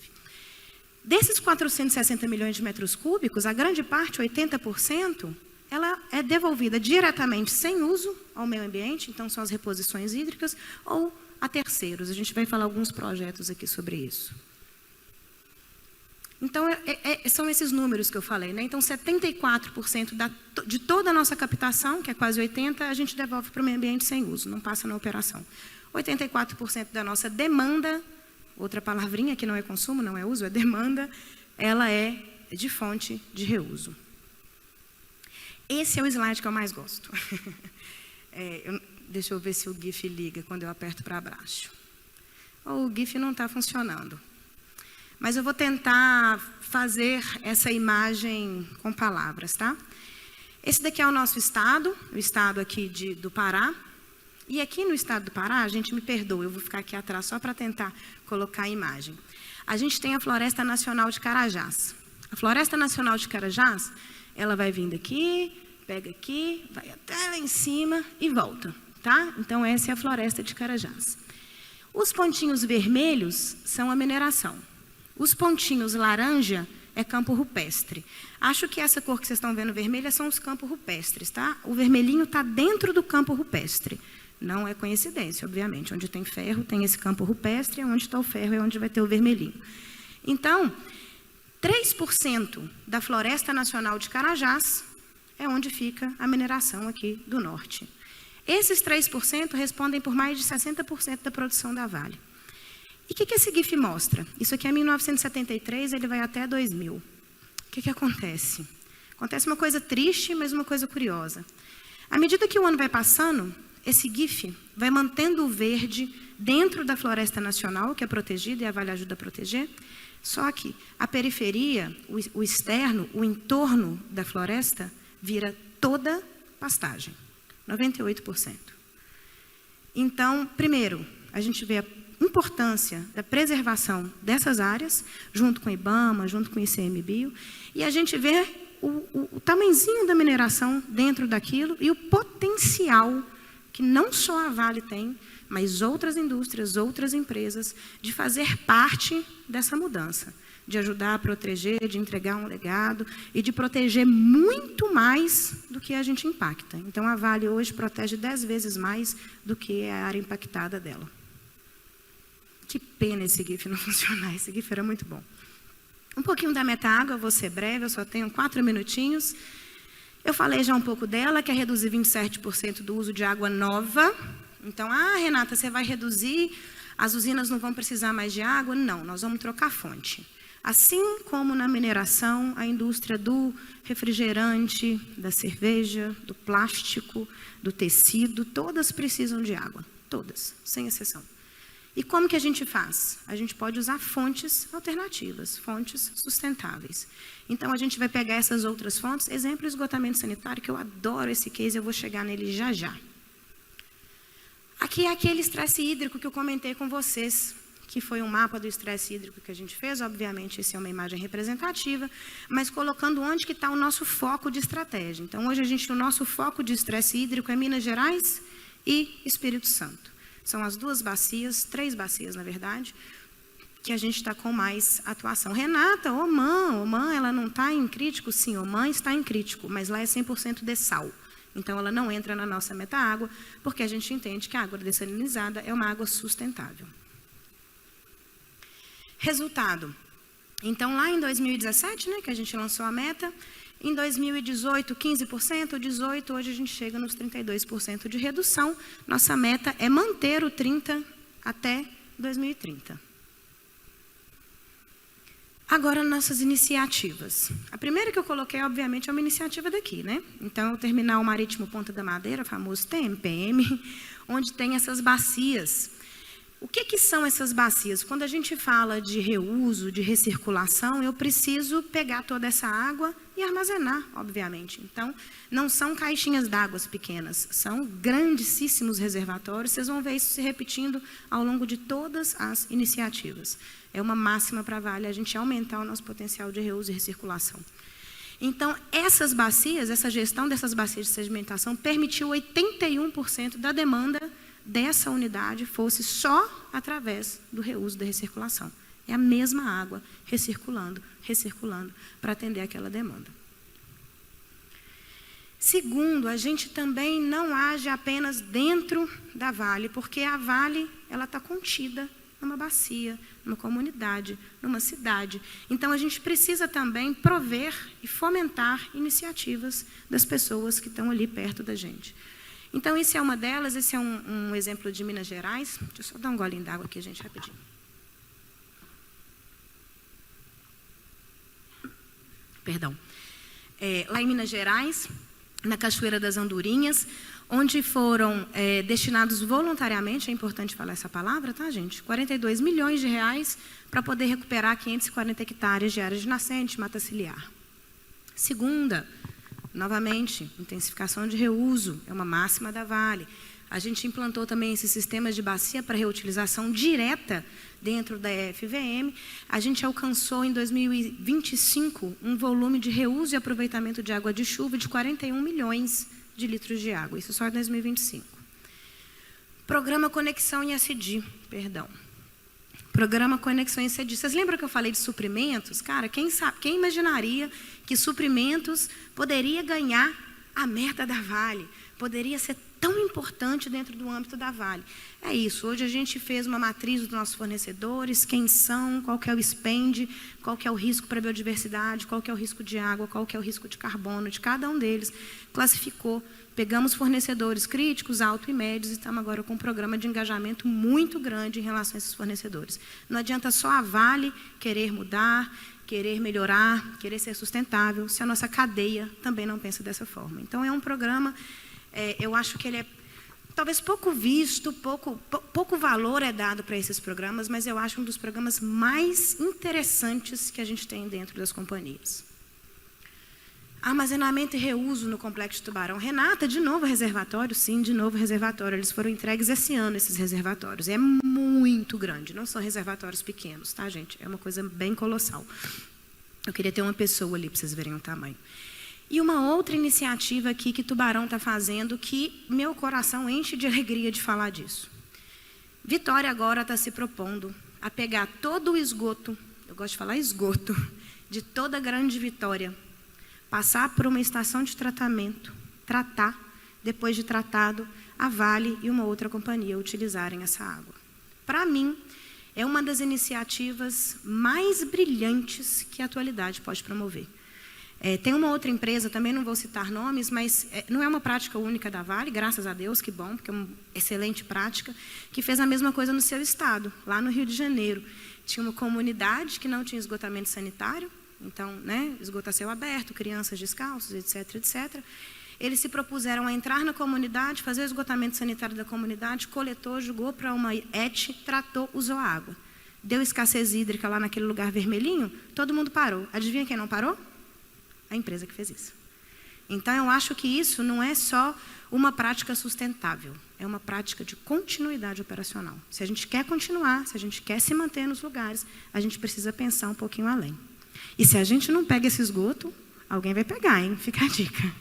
Desses 460 milhões de metros cúbicos, a grande parte, 80%, ela é devolvida diretamente sem uso ao meio ambiente, então são as reposições hídricas, ou a terceiros. A gente vai falar alguns projetos aqui sobre isso. Então, são esses números que eu falei, né? Então, 74% de toda a nossa captação, que é quase 80%, a gente devolve para o meio ambiente sem uso, não passa na operação. 84% da nossa demanda, outra palavrinha que não é consumo, não é uso, é demanda, ela é de fonte de reuso. Esse é o slide que eu mais gosto. Deixa eu ver se o GIF liga quando eu aperto para baixo. O GIF não está funcionando. Mas eu vou tentar fazer essa imagem com palavras, tá? Esse daqui é o nosso estado, o estado aqui do Pará. E aqui no estado do Pará, a gente me perdoa, eu vou ficar aqui atrás só para tentar colocar a imagem. A gente tem a Floresta Nacional de Carajás. A Floresta Nacional de Carajás, ela vai vindo aqui, pega aqui, vai até lá em cima e volta, tá? Então essa é a Floresta de Carajás. Os pontinhos vermelhos são a mineração. Os pontinhos laranja é campo rupestre. Acho que essa cor que vocês estão vendo vermelha são os campos rupestres, tá? O vermelhinho está dentro do campo rupestre. Não é coincidência, obviamente. Onde tem ferro, tem esse campo rupestre, onde está o ferro é onde vai ter o vermelhinho. Então, 3% da Floresta Nacional de Carajás é onde fica a mineração aqui do norte. Esses 3% respondem por mais de 60% da produção da Vale. E o que esse GIF mostra? Isso aqui é 1973, ele vai até 2000. O que acontece? Acontece uma coisa triste, mas uma coisa curiosa. À medida que o ano vai passando, esse GIF vai mantendo o verde dentro da Floresta Nacional, que é protegida e a Vale ajuda a proteger. Só que a periferia, o externo, o entorno da floresta, vira toda pastagem. 98%. Então, primeiro, a gente vê a importância da preservação dessas áreas, junto com o IBAMA, junto com o ICMBio, e a gente vê o tamanhozinho da mineração dentro daquilo e o potencial que não só a Vale tem, mas outras indústrias, outras empresas, de fazer parte dessa mudança, de ajudar a proteger, de entregar um legado e de proteger muito mais do que a gente impacta. Então, a Vale hoje protege 10 vezes mais do que a área impactada dela. Que pena esse GIF não funcionar, esse GIF era muito bom. Um pouquinho da meta-água, vou ser breve, eu só tenho 4 minutinhos. Eu falei já um pouco dela, que é reduzir 27% do uso de água nova. Então, Renata, você vai reduzir, as usinas não vão precisar mais de água? Não, nós vamos trocar fonte. Assim como na mineração, a indústria do refrigerante, da cerveja, do plástico, do tecido, todas precisam de água, todas, sem exceção. E como que a gente faz? A gente pode usar fontes alternativas, fontes sustentáveis. Então, a gente vai pegar essas outras fontes, exemplo, esgotamento sanitário, que eu adoro esse case, eu vou chegar nele já já. Aqui é aquele estresse hídrico que eu comentei com vocês, que foi um mapa do estresse hídrico que a gente fez, obviamente, essa é uma imagem representativa, mas colocando onde que está o nosso foco de estratégia. Então, hoje, o nosso foco de estresse hídrico é Minas Gerais e Espírito Santo. São as 2 bacias, 3 bacias, na verdade, que a gente está com mais atuação. Renata, Omã, ela não está em crítico? Sim, Omã está em crítico, mas lá é 100% dessal. Então, ela não entra na nossa meta-água, porque a gente entende que a água dessalinizada é uma água sustentável. Resultado. Então, lá em 2017, né, que a gente lançou a meta, em 2018, 15%, 18%, hoje a gente chega nos 32% de redução. Nossa meta é manter o 30% até 2030. Agora, nossas iniciativas. A primeira que eu coloquei, obviamente, é uma iniciativa daqui, né? Então, o Terminal Marítimo Ponta da Madeira, famoso TMPM, onde tem essas bacias. O que são essas bacias? Quando a gente fala de reuso, de recirculação, eu preciso pegar toda essa água e armazenar, obviamente. Então, não são caixinhas d'água pequenas, são grandíssimos reservatórios. Vocês vão ver isso se repetindo ao longo de todas as iniciativas. É uma máxima para a Vale a gente aumentar o nosso potencial de reuso e recirculação. Então, essas bacias, essa gestão dessas bacias de sedimentação permitiu 81% da demanda dessa unidade fosse só através do reuso da recirculação. É a mesma água recirculando, para atender aquela demanda. Segundo, a gente também não age apenas dentro da Vale, porque a Vale ela está contida numa bacia, numa comunidade, numa cidade. Então, a gente precisa também prover e fomentar iniciativas das pessoas que estão ali perto da gente. Então, isso é uma delas, esse é um exemplo de Minas Gerais. Deixa eu só dar um golinho d'água aqui, gente, rapidinho. Perdão. Lá em Minas Gerais, na Cachoeira das Andorinhas, onde foram destinados voluntariamente, é importante falar essa palavra, tá, gente? 42 milhões de reais para poder recuperar 540 hectares de área de nascente, mata ciliar. Segunda, novamente, intensificação de reuso, é uma máxima da Vale. A gente implantou também esses sistemas de bacia para reutilização direta dentro da FVM. A gente alcançou em 2025 um volume de reuso e aproveitamento de água de chuva de 41 milhões de litros de água, isso só em 2025. Programa Conexão em SD, perdão. Programa Conexão em SD. Vocês lembram que eu falei de suprimentos? Cara, quem imaginaria que suprimentos poderia ganhar a meta da Vale? Poderia ser tão importante dentro do âmbito da Vale. É isso, hoje a gente fez uma matriz dos nossos fornecedores, quem são, qual que é o spend, qual que é o risco para a biodiversidade, qual que é o risco de água, qual que é o risco de carbono de cada um deles, classificou, pegamos fornecedores críticos, alto e médios, e estamos agora com um programa de engajamento muito grande em relação a esses fornecedores. Não adianta só a Vale querer mudar, querer melhorar, querer ser sustentável, se a nossa cadeia também não pensa dessa forma. Então, é um programa... eu acho que ele é talvez pouco visto, pouco valor é dado para esses programas, mas eu acho um dos programas mais interessantes que a gente tem dentro das companhias. Armazenamento e reuso no Complexo de Tubarão. Renata, de novo reservatório? Sim, de novo reservatório. Eles foram entregues esse ano, esses reservatórios. É muito grande, não são reservatórios pequenos, tá, gente? É uma coisa bem colossal. Eu queria ter uma pessoa ali para vocês verem o tamanho. E uma outra iniciativa aqui que Tubarão está fazendo, que meu coração enche de alegria de falar disso. Vitória agora está se propondo a pegar todo o esgoto, eu gosto de falar esgoto, de toda a Grande Vitória, passar por uma estação de tratamento, tratar, depois de tratado, a Vale e uma outra companhia utilizarem essa água. Para mim, é uma das iniciativas mais brilhantes que a atualidade pode promover. Tem uma outra empresa, também não vou citar nomes, mas não é uma prática única da Vale, graças a Deus, que bom, porque é uma excelente prática, que fez a mesma coisa no seu estado, lá no Rio de Janeiro. Tinha uma comunidade que não tinha esgotamento sanitário, então, esgoto a céu aberto, crianças descalças, etc, etc. Eles se propuseram a entrar na comunidade, fazer o esgotamento sanitário da comunidade, coletou, jogou para uma ET, tratou, usou a água. Deu escassez hídrica lá naquele lugar vermelhinho, todo mundo parou. Adivinha quem não parou? A empresa que fez isso. Então, eu acho que isso não é só uma prática sustentável, é uma prática de continuidade operacional. Se a gente quer continuar, se a gente quer se manter nos lugares, a gente precisa pensar um pouquinho além. E se a gente não pega esse esgoto, alguém vai pegar, hein? Fica a dica.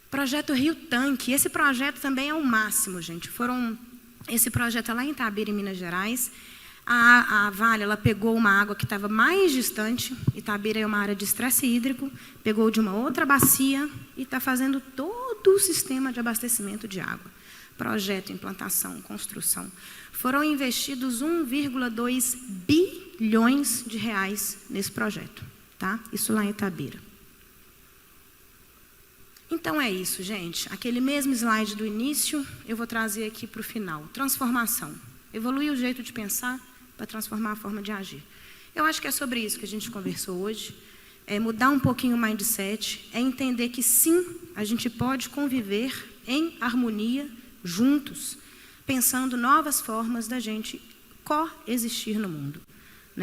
Projeto Rio Tanque. Esse projeto também é o máximo, gente. Esse projeto é lá em Itabira, em Minas Gerais. A Vale, ela pegou uma água que estava mais distante, Itabira é uma área de estresse hídrico, pegou de uma outra bacia e está fazendo todo o sistema de abastecimento de água. Projeto, implantação, construção. Foram investidos 1,2 bilhões de reais nesse projeto, tá? Isso lá em Itabira. Então é isso, gente. Aquele mesmo slide do início, eu vou trazer aqui para o final. Transformação. Evoluir o jeito de pensar para transformar a forma de agir. Eu acho que é sobre isso que a gente conversou hoje. É mudar um pouquinho o mindset, é entender que sim, a gente pode conviver em harmonia, juntos, pensando novas formas da gente coexistir no mundo.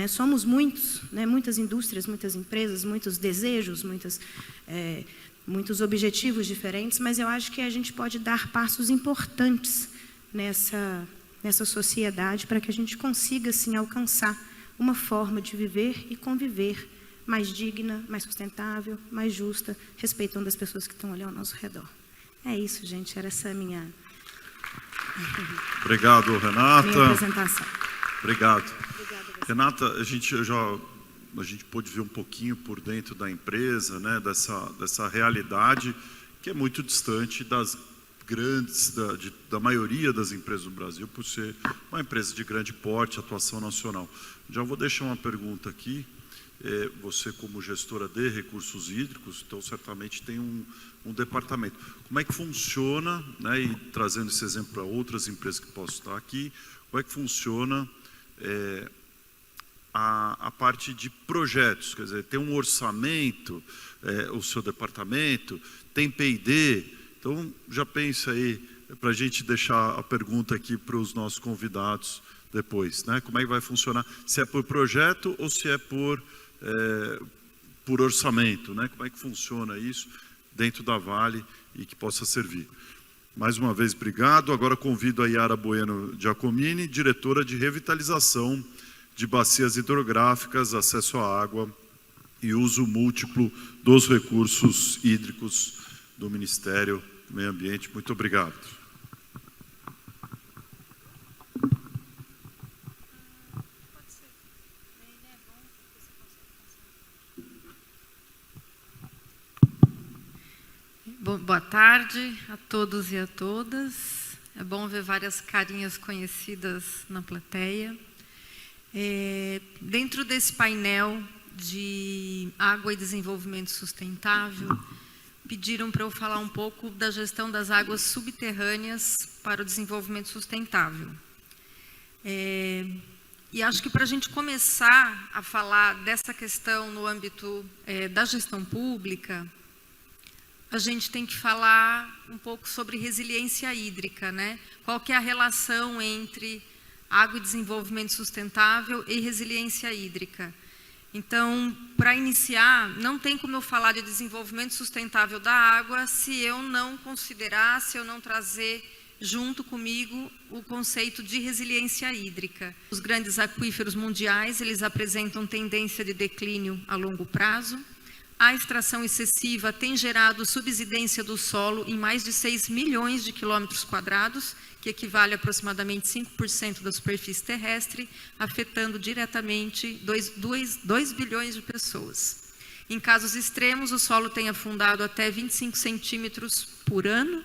Somos muitos, muitas indústrias, muitas empresas, muitos desejos, muitos objetivos diferentes, mas eu acho que a gente pode dar passos importantes nessa sociedade para que a gente consiga, sim, alcançar uma forma de viver e conviver mais digna, mais sustentável, mais justa, respeitando as pessoas que estão ali ao nosso redor. É isso, gente. Era essa a minha... Obrigado, Renata. Minha apresentação. Obrigado. Renata, a gente pôde ver um pouquinho por dentro da empresa, dessa realidade que é muito distante das grandes, da maioria das empresas do Brasil, por ser uma empresa de grande porte, atuação nacional. Já vou deixar uma pergunta aqui. Você, como gestora de recursos hídricos, então certamente tem um departamento. Como é que funciona, e trazendo esse exemplo para outras empresas que possam estar aqui, como é que funciona a parte de projetos, quer dizer, tem um orçamento, o seu departamento, tem P&D, então já pensa aí, para a gente deixar a pergunta aqui para os nossos convidados depois, né? Como é que vai funcionar? Se é por projeto ou se é por orçamento, né? Como é que funciona isso dentro da Vale e que possa servir. Mais uma vez, obrigado. Agora convido a Yara Bueno Giacomini, diretora de revitalização de bacias hidrográficas, acesso à água e uso múltiplo dos recursos hídricos do Ministério do Meio Ambiente. Muito obrigado. Boa tarde a todos e a todas. É bom ver várias carinhas conhecidas na plateia. Dentro desse painel de água e desenvolvimento sustentável, pediram para eu falar um pouco da gestão das águas subterrâneas para o desenvolvimento sustentável. E acho que para a gente começar a falar dessa questão no âmbito da gestão pública, a gente tem que falar um pouco sobre resiliência hídrica, né? Qual que é a relação entre água e desenvolvimento sustentável e resiliência hídrica? Então, para iniciar, não tem como eu falar de desenvolvimento sustentável da água se eu não considerar, se eu não trazer junto comigo o conceito de resiliência hídrica. Os grandes aquíferos mundiais, eles apresentam tendência de declínio a longo prazo. A extração excessiva tem gerado subsidência do solo em mais de 6 milhões de quilômetros quadrados, que equivale a aproximadamente 5% da superfície terrestre, afetando diretamente 2 bilhões de pessoas. Em casos extremos, o solo tem afundado até 25 centímetros por ano,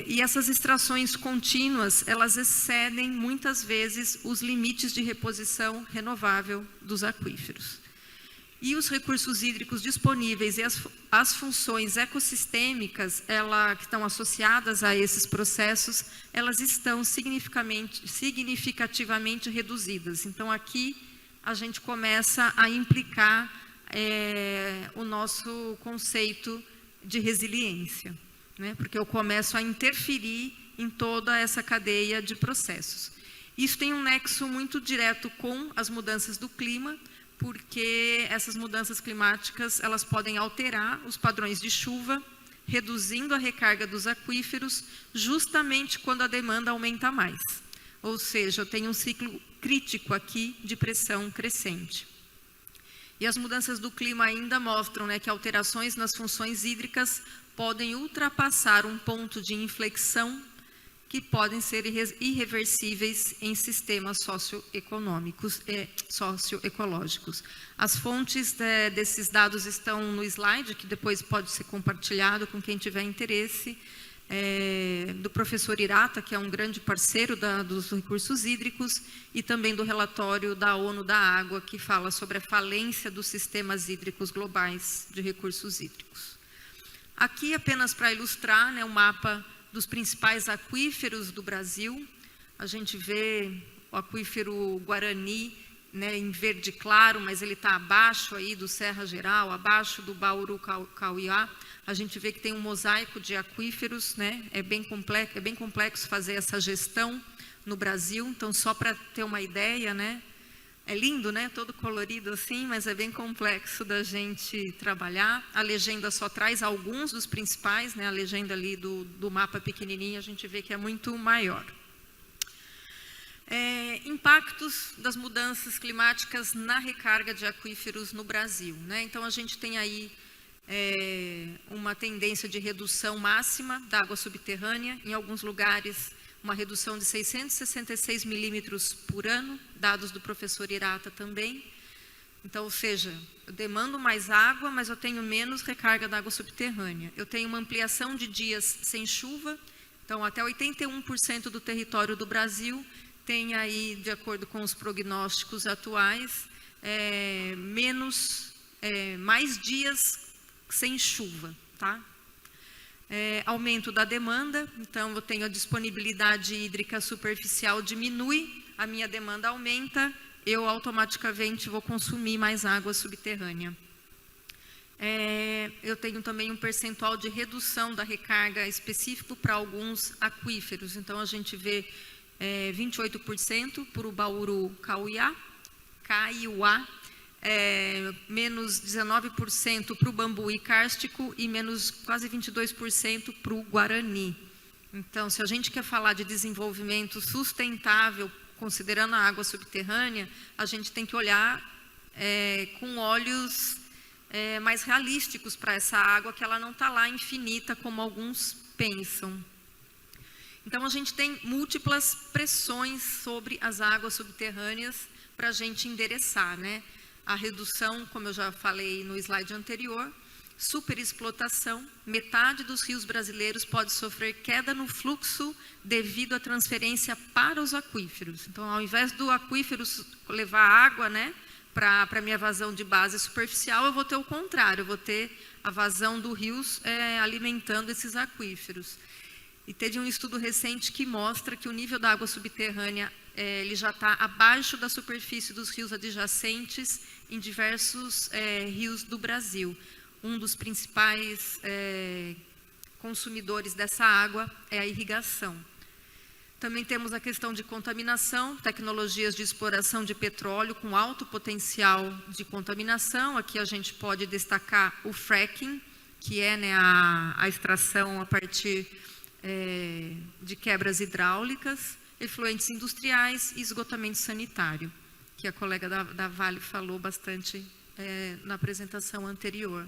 e essas extrações contínuas, elas excedem muitas vezes os limites de reposição renovável dos aquíferos. E os recursos hídricos disponíveis e as funções ecossistêmicas que estão associadas a esses processos, elas estão significativamente reduzidas. Então, aqui a gente começa a implicar o nosso conceito de resiliência, né? Porque eu começo a interferir em toda essa cadeia de processos. Isso tem um nexo muito direto com as mudanças do clima, porque essas mudanças climáticas, elas podem alterar os padrões de chuva, reduzindo a recarga dos aquíferos, justamente quando a demanda aumenta mais. Ou seja, eu tenho um ciclo crítico aqui de pressão crescente. E as mudanças do clima ainda mostram, né, que alterações nas funções hídricas podem ultrapassar um ponto de inflexão que podem ser irreversíveis em sistemas socioecológicos. As fontes desses dados estão no slide, que depois pode ser compartilhado com quem tiver interesse, do professor Hirata, que é um grande parceiro dos recursos hídricos, e também do relatório da ONU da Água, que fala sobre a falência dos sistemas hídricos globais de recursos hídricos. Aqui, apenas para ilustrar, né, o mapa dos principais aquíferos do Brasil. A gente vê o aquífero Guarani, né, em verde claro, mas ele está abaixo aí do Serra Geral, abaixo do Bauru Cauiá. A gente vê que tem um mosaico de aquíferos, né? É bem complexo fazer essa gestão no Brasil. Então, só para ter uma ideia, né? É lindo, né? Todo colorido assim, mas é bem complexo da gente trabalhar. A legenda só traz alguns dos principais, né? A legenda ali do mapa pequenininho, a gente vê que é muito maior. Impactos das mudanças climáticas na recarga de aquíferos no Brasil, né? Então, a gente tem aí uma tendência de redução máxima da água subterrânea, em alguns lugares uma redução de 666 milímetros por ano, dados do professor Hirata também. Então, ou seja, eu demando mais água, mas eu tenho menos recarga da água subterrânea. Eu tenho uma ampliação de dias sem chuva, então até 81% do território do Brasil tem aí, de acordo com os prognósticos atuais, mais dias sem chuva, tá? Aumento da demanda, então eu tenho a disponibilidade hídrica superficial diminui, a minha demanda aumenta eu automaticamente vou consumir mais água subterrânea. Eu tenho também um percentual de redução da recarga específico para alguns aquíferos. Então, a gente vê 28% para o Bauru Caiuá, menos 19% para o Bambuí Kárstico e menos quase 22% para o Guarani. Então, se a gente quer falar de desenvolvimento sustentável, considerando a água subterrânea, a gente tem que olhar com olhos mais realísticos para essa água, que ela não está lá infinita como alguns pensam. Então, a gente tem múltiplas pressões sobre as águas subterrâneas para a gente endereçar, né? A redução, como eu já falei no slide anterior, superexplotação, metade dos rios brasileiros pode sofrer queda no fluxo devido à transferência para os aquíferos. Então, ao invés do aquífero levar água, né, para a minha vazão de base superficial, eu vou ter o contrário, eu vou ter a vazão dos rios alimentando esses aquíferos. E teve um estudo recente que mostra que o nível da água subterrânea ele já está abaixo da superfície dos rios adjacentes em diversos rios do Brasil. Um dos principais consumidores dessa água é a irrigação. Também temos a questão de contaminação, tecnologias de exploração de petróleo com alto potencial de contaminação. Aqui a gente pode destacar o fracking, que é, né, a extração a partir de quebras hidráulicas, efluentes industriais e esgotamento sanitário, que a colega da Vale falou bastante na apresentação anterior.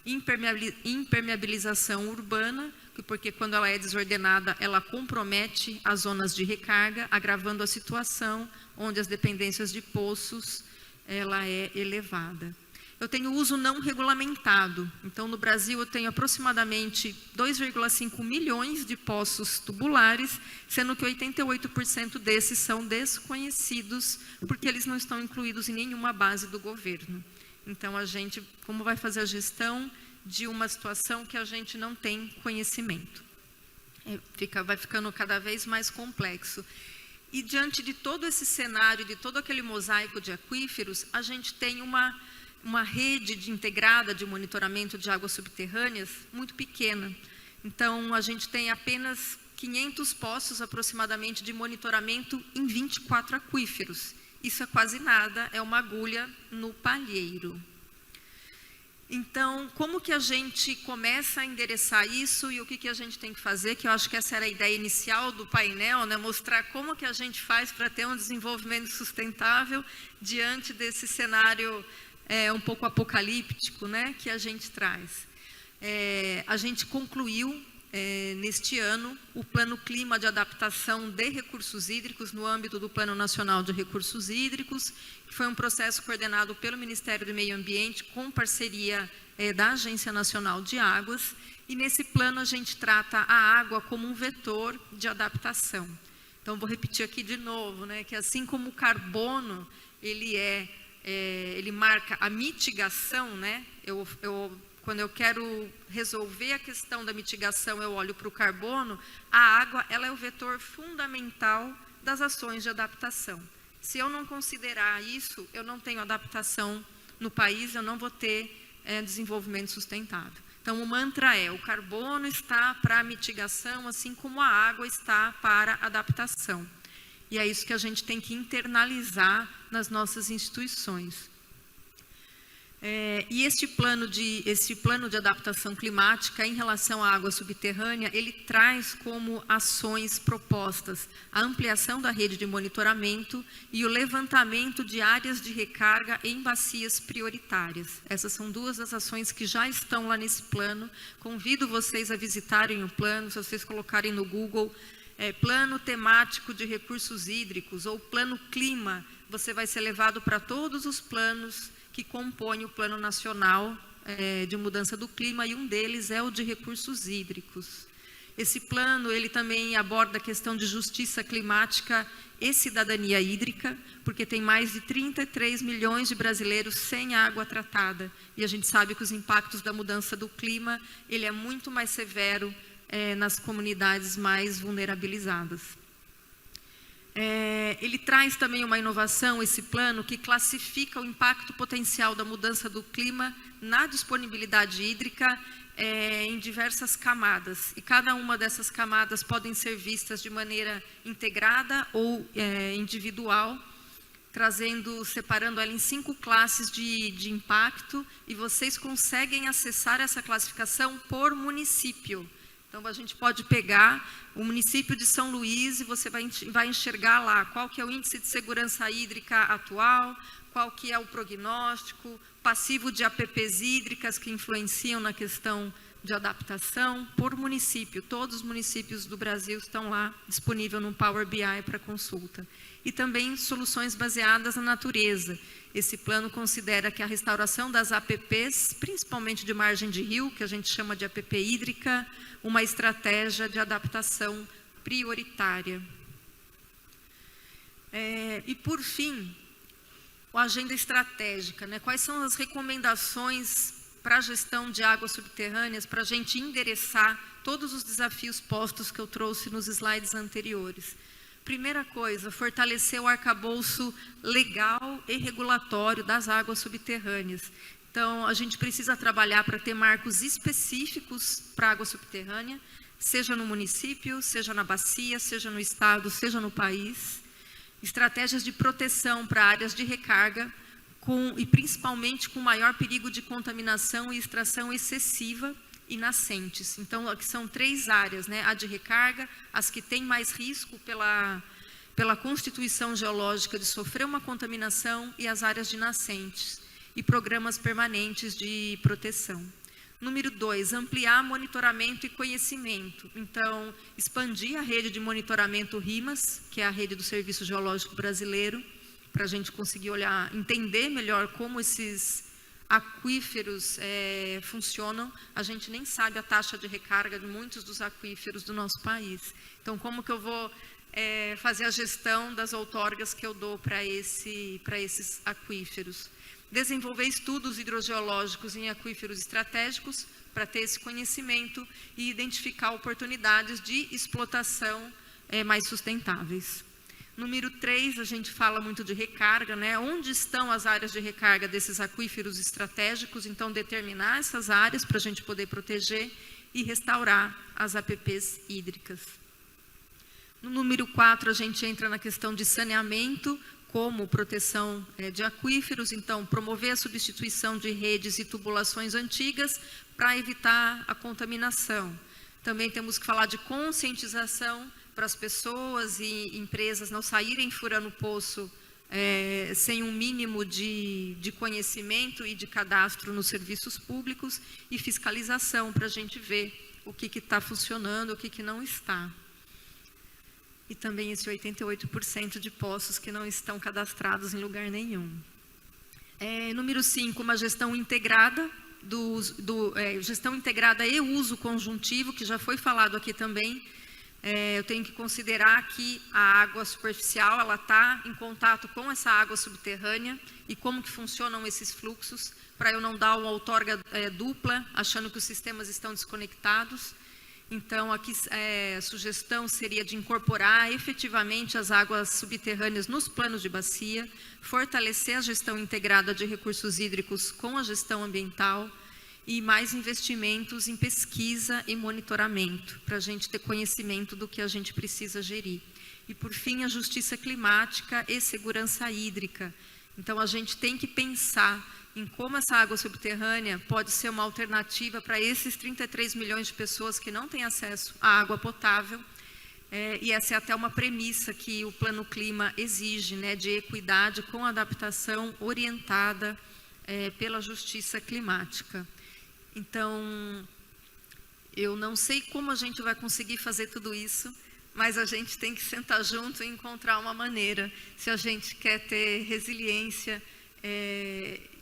Impermeabilização urbana, porque quando ela é desordenada, ela compromete as zonas de recarga, agravando a situação onde as dependências de poços ela é elevada. Eu tenho uso não regulamentado. Então, no Brasil, eu tenho aproximadamente 2,5 milhões de poços tubulares, sendo que 88% desses são desconhecidos, porque eles não estão incluídos em nenhuma base do governo. Então, a gente, como vai fazer a gestão de uma situação que a gente não tem conhecimento? Vai ficando cada vez mais complexo. E, diante de todo esse cenário, de todo aquele mosaico de aquíferos, a gente tem uma rede integrada de monitoramento de águas subterrâneas muito pequena. Então, a gente tem apenas 500 poços aproximadamente de monitoramento em 24 aquíferos. Isso é quase nada, é uma agulha no palheiro. Então, como que a gente começa a endereçar isso e o que a gente tem que fazer? Que eu acho que essa era a ideia inicial do painel, né? Mostrar como que a gente faz para ter um desenvolvimento sustentável diante desse cenário um pouco apocalíptico, né? Que a gente traz. A gente concluiu neste ano o Plano Clima de Adaptação de Recursos Hídricos no âmbito do Plano Nacional de Recursos Hídricos, que foi um processo coordenado pelo Ministério do Meio Ambiente com parceria da Agência Nacional de Águas, e nesse plano a gente trata a água como um vetor de adaptação. Então, vou repetir aqui de novo, né, que assim como o carbono, ele marca a mitigação, né, quando eu quero resolver a questão da mitigação, eu olho para o carbono, a água ela é o vetor fundamental das ações de adaptação. Se eu não considerar isso, eu não tenho adaptação no país, eu não vou ter desenvolvimento sustentável. Então, o mantra o carbono está para a mitigação, assim como a água está para a adaptação. E é isso que a gente tem que internalizar nas nossas instituições. E esse plano de adaptação climática em relação à água subterrânea, ele traz como ações propostas a ampliação da rede de monitoramento e o levantamento de áreas de recarga em bacias prioritárias. Essas são duas das ações que já estão lá nesse plano. Convido vocês a visitarem o plano, se vocês colocarem no Google, Plano Temático de Recursos Hídricos ou Plano Clima, você vai ser levado para todos os planos que compõem o Plano Nacional de Mudança do Clima, e um deles é o de recursos hídricos. Esse plano, ele também aborda a questão de justiça climática e cidadania hídrica, porque tem mais de 33 milhões de brasileiros sem água tratada, e a gente sabe que os impactos da mudança do clima, ele é muito mais severo nas comunidades mais vulnerabilizadas. Ele traz também uma inovação, esse plano, que classifica o impacto potencial da mudança do clima na disponibilidade hídrica em diversas camadas. E cada uma dessas camadas podem ser vistas de maneira integrada ou individual, separando ela em 5 classes de impacto, e vocês conseguem acessar essa classificação por município. Então, a gente pode pegar o município de São Luís e você vai enxergar lá qual que é o índice de segurança hídrica atual, qual que é o prognóstico, passivo de APPs hídricas que influenciam na questão de adaptação, por município. Todos os municípios do Brasil estão lá, disponível no Power BI para consulta. E também soluções baseadas na natureza. Esse plano considera que a restauração das APPs, principalmente de margem de rio, que a gente chama de APP hídrica, uma estratégia de adaptação prioritária. E, por fim, a agenda estratégica, né? Quais são as recomendações para a gestão de águas subterrâneas, para a gente endereçar todos os desafios postos que eu trouxe nos slides anteriores? Primeira coisa, fortalecer o arcabouço legal e regulatório das águas subterrâneas. Então, a gente precisa trabalhar para ter marcos específicos para a água subterrânea, seja no município, seja na bacia, seja no estado, seja no país. Estratégias de proteção para áreas de recarga, e principalmente com maior perigo de contaminação e extração excessiva e nascentes. Então, aqui são 3 áreas, né? A de recarga, as que têm mais risco pela constituição geológica de sofrer uma contaminação, e as áreas de nascentes, e programas permanentes de proteção. Número 2, ampliar monitoramento e conhecimento. Então, expandir a rede de monitoramento RIMAS, que é a rede do Serviço Geológico Brasileiro, para a gente conseguir entender melhor como esses aquíferos funcionam. A gente nem sabe a taxa de recarga de muitos dos aquíferos do nosso país. Então, como que eu vou fazer a gestão das outorgas que eu dou para esses aquíferos? Desenvolver estudos hidrogeológicos em aquíferos estratégicos para ter esse conhecimento e identificar oportunidades de explotação mais sustentáveis. Número 3, a gente fala muito de recarga, né? Onde estão as áreas de recarga desses aquíferos estratégicos? Então, determinar essas áreas para a gente poder proteger e restaurar as APPs hídricas. No número 4, a gente entra na questão de saneamento, como proteção de aquíferos. Então, promover a substituição de redes e tubulações antigas para evitar a contaminação. Também temos que falar de conscientização para as pessoas e empresas não saírem furando poço sem um mínimo de conhecimento e de cadastro nos serviços públicos, e fiscalização para a gente ver o que está funcionando, o que não está. E também esse 88% de poços que não estão cadastrados em lugar nenhum. Número 5, uma gestão integrada, gestão integrada e uso conjuntivo, que já foi falado aqui também. Eu tenho que considerar que a água superficial, ela está em contato com essa água subterrânea, e como que funcionam esses fluxos, para eu não dar uma outorga dupla, achando que os sistemas estão desconectados. Então, aqui a sugestão seria de incorporar efetivamente as águas subterrâneas nos planos de bacia, fortalecer a gestão integrada de recursos hídricos com a gestão ambiental, e mais investimentos em pesquisa e monitoramento, para a gente ter conhecimento do que a gente precisa gerir. E, por fim, a justiça climática e segurança hídrica. Então, a gente tem que pensar em como essa água subterrânea pode ser uma alternativa para esses 33 milhões de pessoas que não têm acesso à água potável. E essa é até uma premissa que o Plano Clima exige, né, de equidade com adaptação orientada pela justiça climática. Então, eu não sei como a gente vai conseguir fazer tudo isso, mas a gente tem que sentar junto e encontrar uma maneira, se a gente quer ter resiliência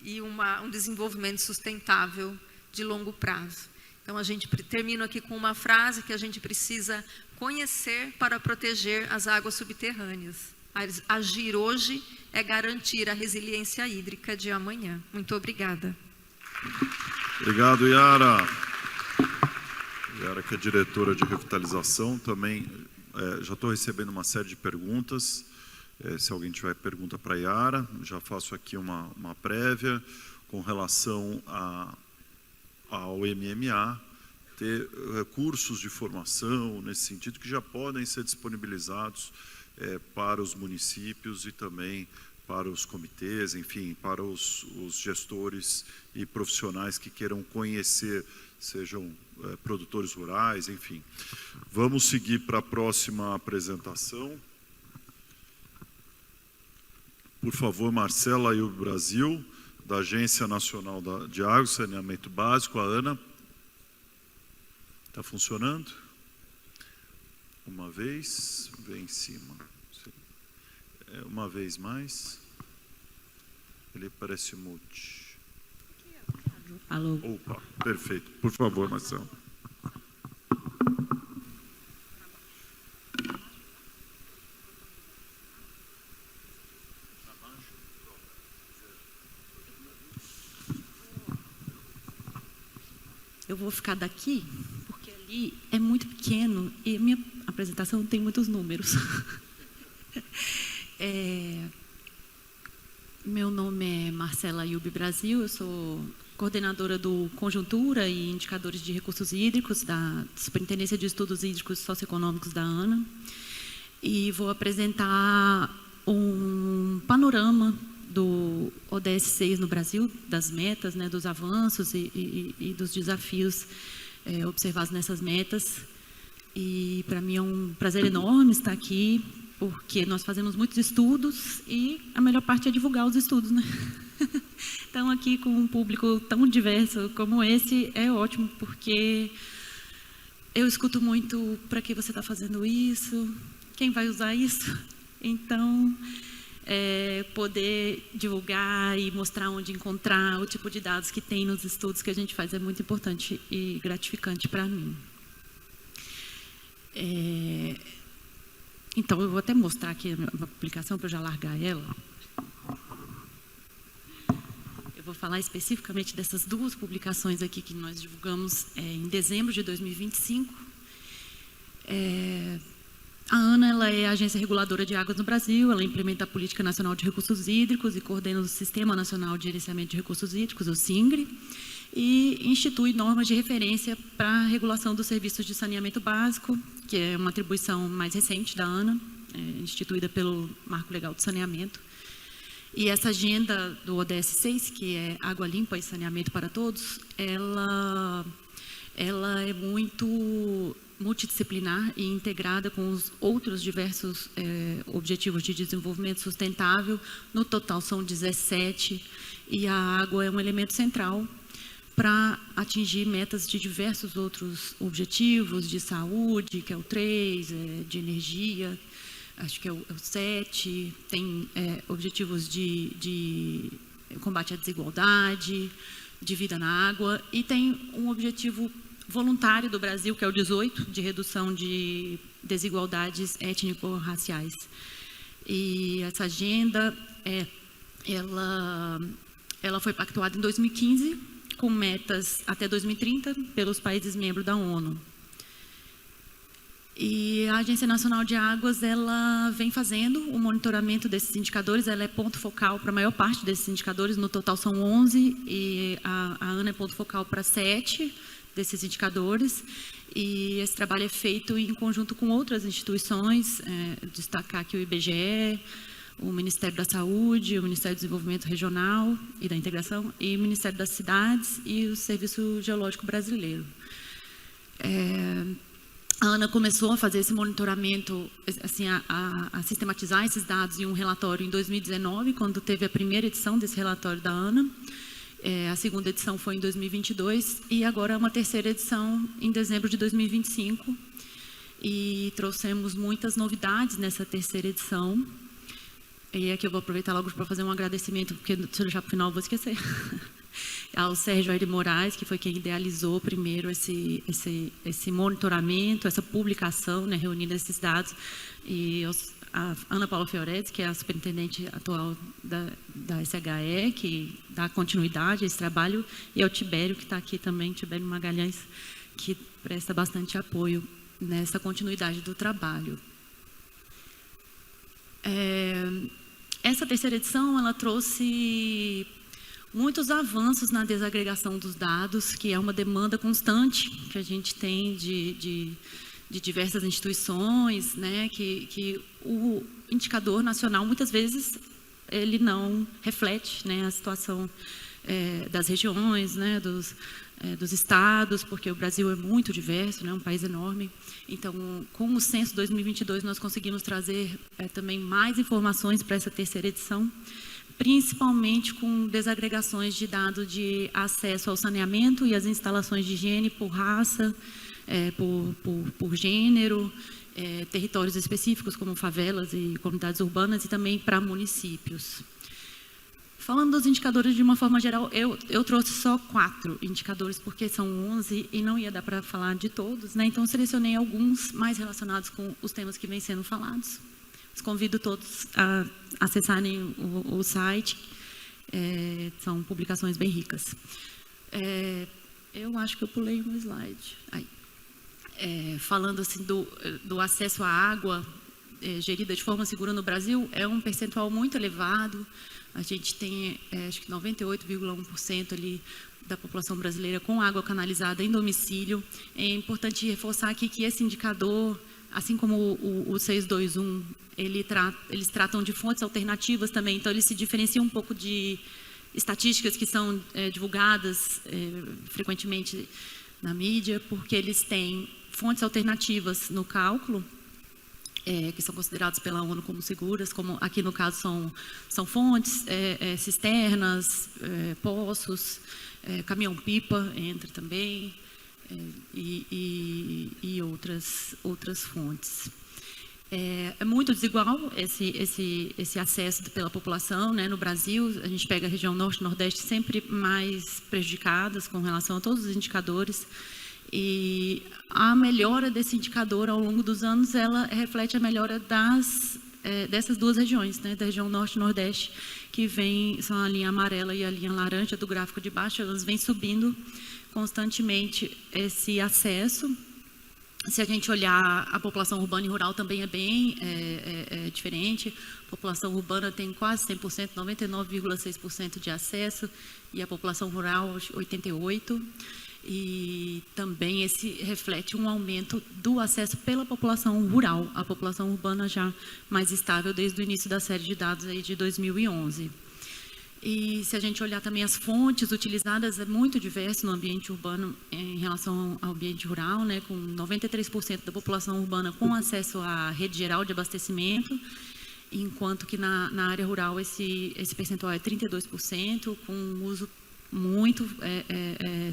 e um desenvolvimento sustentável de longo prazo. Então, a gente termina aqui com uma frase que a gente precisa conhecer para proteger as águas subterrâneas. Agir hoje é garantir a resiliência hídrica de amanhã. Muito obrigada. Obrigado, Yara. Yara, que é diretora de revitalização, também já estou recebendo uma série de perguntas. Se alguém tiver pergunta para a Yara, já faço aqui uma prévia com relação ao MMA, ter cursos de formação nesse sentido que já podem ser disponibilizados para os municípios e também para os comitês, enfim, para os gestores e profissionais que queiram conhecer, sejam produtores rurais, enfim. Vamos seguir para a próxima apresentação. Por favor, Marcela e o Brasil, da Agência Nacional de Água e Saneamento Básico, a Ana. Está funcionando? Uma vez, vem em cima. Uma vez mais. Ele parece mute. Alô. Opa, perfeito. Por favor, Marcelo. Eu vou ficar daqui, porque ali é muito pequeno e a minha apresentação tem muitos números. Meu nome é Marcela Ayub Brasil, eu sou coordenadora do Conjuntura e Indicadores de Recursos Hídricos da Superintendência de Estudos Hídricos Socioeconômicos da ANA, e vou apresentar um panorama do ODS 6 no Brasil, das metas, né, dos avanços e dos desafios observados nessas metas. E para mim é um prazer enorme estar aqui, porque nós fazemos muitos estudos e a melhor parte é divulgar os estudos, né? Então, aqui com um público tão diverso como esse, é ótimo, porque eu escuto muito: para que você está fazendo isso? Quem vai usar isso? Então, poder divulgar e mostrar onde encontrar o tipo de dados que tem nos estudos que a gente faz é muito importante e gratificante para mim. Então, eu vou até mostrar aqui a publicação para eu já largar ela. Eu vou falar especificamente dessas duas publicações aqui que nós divulgamos em dezembro de 2025. A ANA, ela é a Agência Reguladora de Águas no Brasil, ela implementa a Política Nacional de Recursos Hídricos e coordena o Sistema Nacional de Gerenciamento de Recursos Hídricos, o SINGRE, e institui normas de referência para a regulação dos serviços de saneamento básico, que é uma atribuição mais recente da ANA, instituída pelo Marco Legal do Saneamento. E essa agenda do ODS 6, que é Água Limpa e Saneamento para Todos, ela é muito multidisciplinar e integrada com os outros diversos objetivos de desenvolvimento sustentável. No total são 17, e a água é um elemento central para atingir metas de diversos outros objetivos, de saúde, que é o 3, de energia, acho que é o 7, tem objetivos de combate à desigualdade, de vida na água, e tem um objetivo voluntário do Brasil, que é o 18, de redução de desigualdades étnico-raciais. E essa agenda, ela foi pactuada em 2015, com metas até 2030 pelos países membros da ONU. E a Agência Nacional de Águas, ela vem fazendo o monitoramento desses indicadores, ela é ponto focal para a maior parte desses indicadores, no total são 11, e a ANA é ponto focal para 7 desses indicadores, e esse trabalho é feito em conjunto com outras instituições, destacar aqui o IBGE, o Ministério da Saúde, o Ministério do Desenvolvimento Regional e da Integração, e o Ministério das Cidades e o Serviço Geológico Brasileiro. A ANA começou a fazer esse monitoramento, assim, a sistematizar esses dados em um relatório em 2019, quando teve a primeira edição desse relatório da ANA. A segunda edição foi em 2022 e agora uma terceira edição em dezembro de 2025. E trouxemos muitas novidades nessa terceira edição. E aqui eu vou aproveitar logo para fazer um agradecimento, porque se eu deixar para o final eu vou esquecer. Ao Sérgio Aire Moraes, que foi quem idealizou primeiro esse monitoramento, essa publicação, né, reunindo esses dados, e a Ana Paula Fioretti, que é a superintendente atual da SHE, que dá continuidade a esse trabalho, e ao Tibério, que está aqui também, Tibério Magalhães, que presta bastante apoio nessa continuidade do trabalho. Essa terceira edição, ela trouxe muitos avanços na desagregação dos dados, que é uma demanda constante que a gente tem de diversas instituições, né, que o indicador nacional, muitas vezes, ele não reflete, né, a situação das regiões, né, dos estados, porque o Brasil é muito diverso, né, um país enorme. Então, com o Censo 2022, nós conseguimos trazer também mais informações para essa terceira edição, principalmente com desagregações de dados de acesso ao saneamento e às instalações de higiene por raça, por gênero, territórios específicos como favelas e comunidades urbanas, e também para municípios. Falando dos indicadores de uma forma geral, eu trouxe só 4 indicadores, porque são 11 e não ia dar para falar de todos, né? Então, selecionei alguns mais relacionados com os temas que vêm sendo falados. Os convido todos a acessarem o site, são publicações bem ricas. Eu acho que eu pulei um slide. Aí. Falando assim do acesso à água gerida de forma segura no Brasil, é um percentual muito elevado. A gente tem, acho que 98,1% ali da população brasileira com água canalizada em domicílio. É importante reforçar aqui que esse indicador, assim como o 621, eles tratam de fontes alternativas também, então eles se diferenciam um pouco de estatísticas que são divulgadas frequentemente na mídia, porque eles têm fontes alternativas no cálculo, que são consideradas pela ONU como seguras, como aqui no caso são fontes, cisternas, poços, caminhão-pipa entra também, e outras fontes. É muito desigual esse acesso pela população, né? No Brasil, a gente pega a região norte e nordeste sempre mais prejudicadas com relação a todos os indicadores. E a melhora desse indicador ao longo dos anos, ela reflete a melhora dessas duas regiões, né, da região norte e nordeste, que são a linha amarela e a linha laranja do gráfico de baixo, elas vêm subindo constantemente esse acesso. Se a gente olhar a população urbana e rural também é bem diferente. A população urbana tem quase 100%, 99,6% de acesso, e a população rural 88%. E também esse reflete um aumento do acesso pela população rural, a população urbana já mais estável desde o início da série de dados aí de 2011. E se a gente olhar também as fontes utilizadas, é muito diverso no ambiente urbano em relação ao ambiente rural, né, com 93% da população urbana com acesso à rede geral de abastecimento, enquanto que na área rural esse percentual é 32%, com um uso muito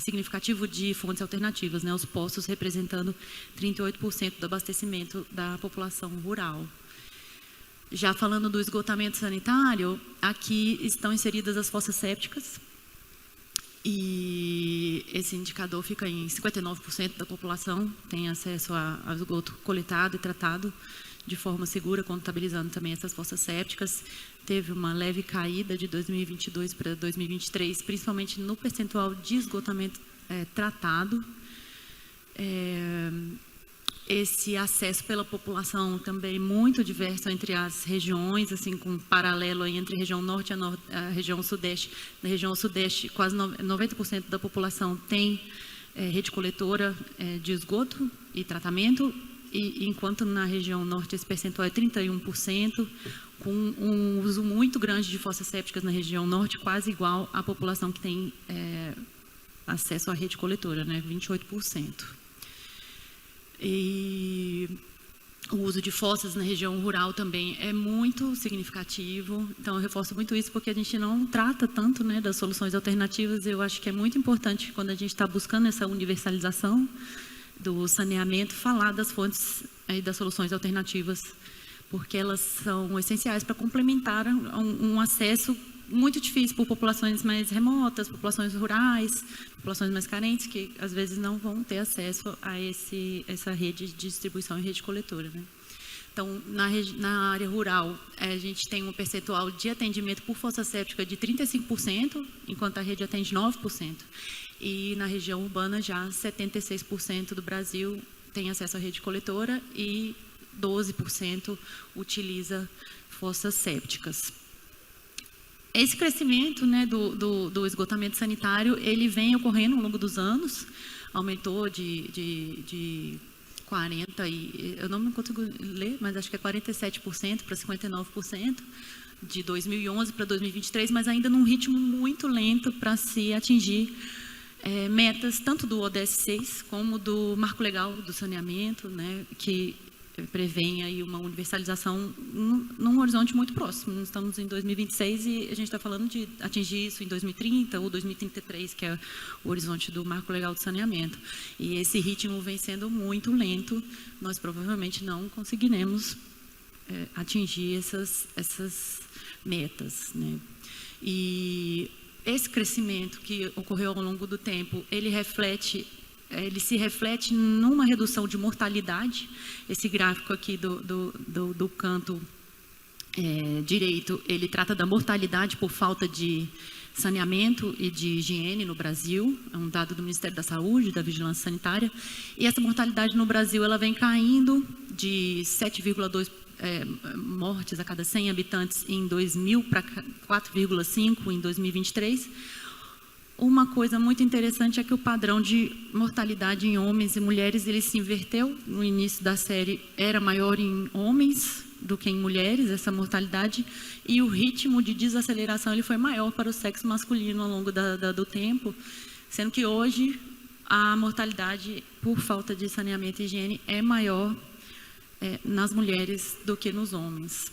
significativo de fontes alternativas, né, os poços representando 38% do abastecimento da população rural. Já falando do esgotamento sanitário, aqui estão inseridas as fossas sépticas, e esse indicador fica em 59% da população tem acesso a esgoto coletado e tratado de forma segura, contabilizando também essas fossas sépticas. Teve uma leve caída de 2022 para 2023, principalmente no percentual de esgotamento tratado. Esse acesso pela população também muito diverso entre as regiões, assim, com paralelo aí entre a região norte e a região sudeste. Na região sudeste, quase 90% da população tem rede coletora de esgoto e tratamento, enquanto na região norte esse percentual é 31%, com um uso muito grande de fossas sépticas na região norte, quase igual à população que tem acesso à rede coletora, né, 28%. E o uso de fossas na região rural também é muito significativo. Então, eu reforço muito isso porque a gente não trata tanto, né, das soluções alternativas. Eu acho que é muito importante, quando a gente está buscando essa universalização do saneamento, falar das fontes e das soluções alternativas, porque elas são essenciais para complementar um acesso muito difícil por populações mais remotas, populações rurais, populações mais carentes, que às vezes não vão ter acesso a essa rede de distribuição e rede coletora, né? Então, na área rural, a gente tem um percentual de atendimento por fossa séptica de 35%, enquanto a rede atende 9%. E na região urbana, já 76% do Brasil tem acesso à rede coletora e 12% utiliza fossas sépticas. Esse crescimento, né, do esgotamento sanitário, ele vem ocorrendo ao longo dos anos, aumentou de 40 e eu não consigo ler, mas acho que é 47% para 59% de 2011 para 2023, mas ainda num ritmo muito lento para se atingir metas tanto do ODS 6 como do Marco Legal do Saneamento, né, que prevêem aí uma universalização num horizonte muito próximo. Nós estamos em 2026 e a gente está falando de atingir isso em 2030 ou 2033, que é o horizonte do Marco Legal do Saneamento. E esse ritmo vem sendo muito lento. Nós provavelmente não conseguiremos atingir essas metas, né? E esse crescimento que ocorreu ao longo do tempo, ele se reflete numa redução de mortalidade. Esse gráfico aqui do canto direito, ele trata da mortalidade por falta de saneamento e de higiene no Brasil. É um dado do Ministério da Saúde, da Vigilância Sanitária. E essa mortalidade no Brasil, ela vem caindo de 7,2 mortes a cada 100 habitantes em 2000 para 4,5 em 2023. Uma coisa muito interessante é que o padrão de mortalidade em homens e mulheres, ele se inverteu. No início da série era maior em homens do que em mulheres, essa mortalidade, e o ritmo de desaceleração ele foi maior para o sexo masculino ao longo do tempo, sendo que hoje a mortalidade por falta de saneamento e higiene é maior nas mulheres do que nos homens.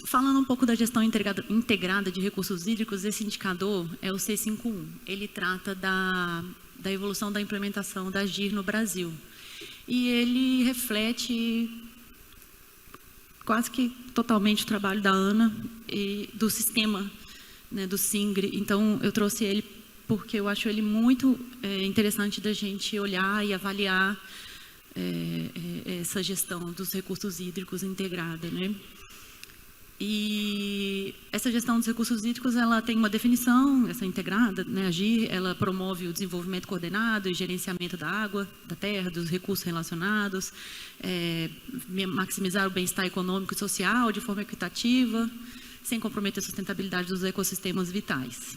Falando um pouco da gestão integrada de recursos hídricos, esse indicador é o C51. Ele trata da evolução da implementação da AGIR no Brasil. E ele reflete quase que totalmente o trabalho da ANA e do sistema, né, do SINGRE. Então, eu trouxe ele porque eu acho ele muito interessante da gente olhar e avaliar essa gestão dos recursos hídricos integrada, né? E essa gestão dos recursos hídricos, ela tem uma definição, essa integrada, né, AGIR, ela promove o desenvolvimento coordenado e gerenciamento da água, da terra, dos recursos relacionados, maximizar o bem-estar econômico e social de forma equitativa, sem comprometer a sustentabilidade dos ecossistemas vitais.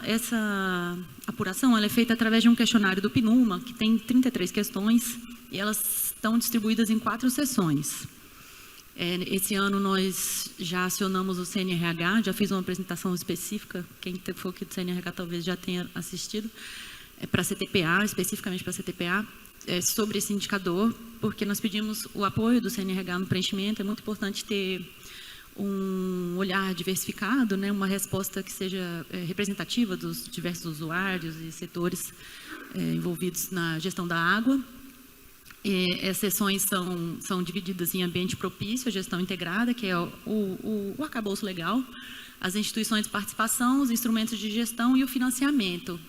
Essa apuração ela é feita através de um questionário do PNUMA, que tem 33 questões, e elas estão distribuídas em 4 sessões. Esse ano nós já acionamos o CNRH, já fiz uma apresentação específica, quem for aqui do CNRH talvez já tenha assistido, para a CTPA, especificamente para a CTPA, sobre esse indicador, porque nós pedimos o apoio do CNRH no preenchimento. É muito importante ter um olhar diversificado, né, uma resposta que seja representativa dos diversos usuários e setores envolvidos na gestão da água. As sessões são divididas em ambiente propício, a gestão integrada, que é o arcabouço legal, as instituições de participação, os instrumentos de gestão e o financiamento.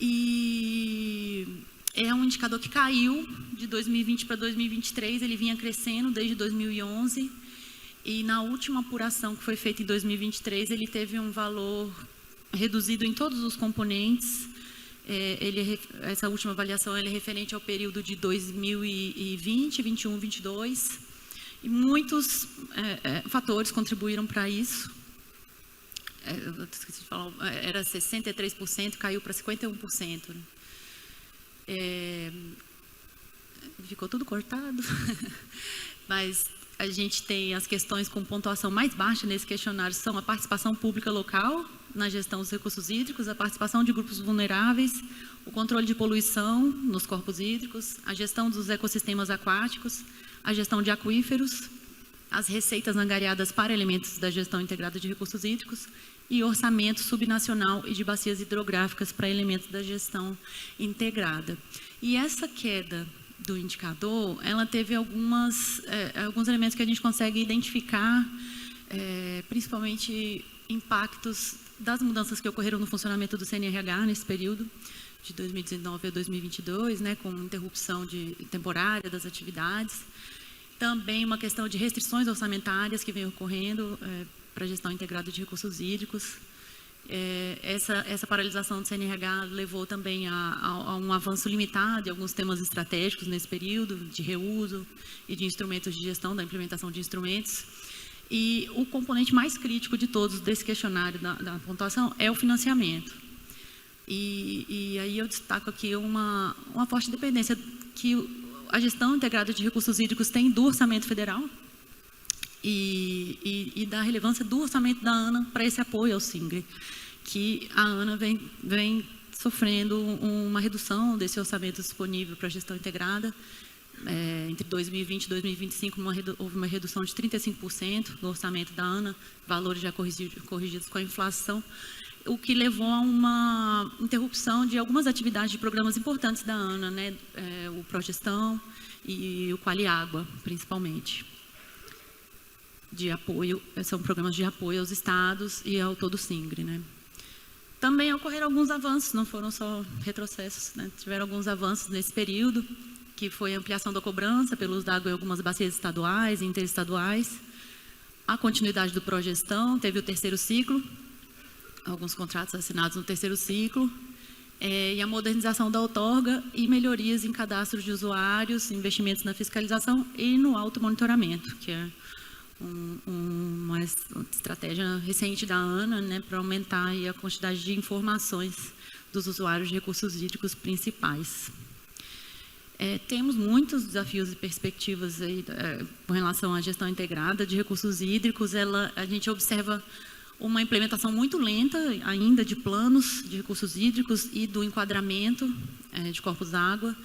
E é um indicador que caiu de 2020 para 2023, ele vinha crescendo desde 2011, e na última apuração que foi feita em 2023, ele teve um valor reduzido em todos os componentes. Essa última avaliação é referente ao período de 2020, 21, 22, e muitos fatores contribuíram para isso. Eu esqueci de falar, era 63%, caiu para 51%. Ficou tudo cortado, mas a gente tem as questões com pontuação mais baixa nesse questionário, são a participação pública local na gestão dos recursos hídricos, a participação de grupos vulneráveis, o controle de poluição nos corpos hídricos, a gestão dos ecossistemas aquáticos, a gestão de aquíferos, as receitas angariadas para elementos da gestão integrada de recursos hídricos e orçamento subnacional e de bacias hidrográficas para elementos da gestão integrada. E essa queda do indicador, ela teve alguns elementos que a gente consegue identificar, principalmente impactos das mudanças que ocorreram no funcionamento do CNRH nesse período, de 2019 a 2022, né, com interrupção temporária das atividades. Também uma questão de restrições orçamentárias que vem ocorrendo para a gestão integrada de recursos hídricos. Essa paralisação do CNRH levou também a um avanço limitado em alguns temas estratégicos nesse período, de reuso e de instrumentos de gestão, da implementação de instrumentos. E o componente mais crítico de todos desse questionário da pontuação é o financiamento. E aí eu destaco aqui uma forte dependência que a gestão integrada de recursos hídricos tem do orçamento federal e da relevância do orçamento da ANA para esse apoio ao SINGRE, que a ANA vem sofrendo uma redução desse orçamento disponível para a gestão integrada. Entre 2020 e 2025, houve uma redução de 35% do orçamento da ANA, valores já corrigidos com a inflação, o que levou a uma interrupção de algumas atividades de programas importantes da ANA, né? O Progestão e o Qualiágua, principalmente. De apoio, são programas de apoio aos estados e ao todo SINGRE, né? Também ocorreram alguns avanços, não foram só retrocessos, né? Tiveram alguns avanços nesse período, que foi a ampliação da cobrança pelo uso da água em algumas bacias estaduais e interestaduais, a continuidade do Progestão, teve o terceiro ciclo, alguns contratos assinados no terceiro ciclo, e a modernização da outorga e melhorias em cadastros de usuários, investimentos na fiscalização e no automonitoramento, que é uma estratégia recente da ANA, né, para aumentar aí a quantidade de informações dos usuários de recursos hídricos principais. Temos muitos desafios e perspectivas aí, com relação à gestão integrada de recursos hídricos. A gente observa uma implementação muito lenta ainda de planos de recursos hídricos e do enquadramento de corpos d'água.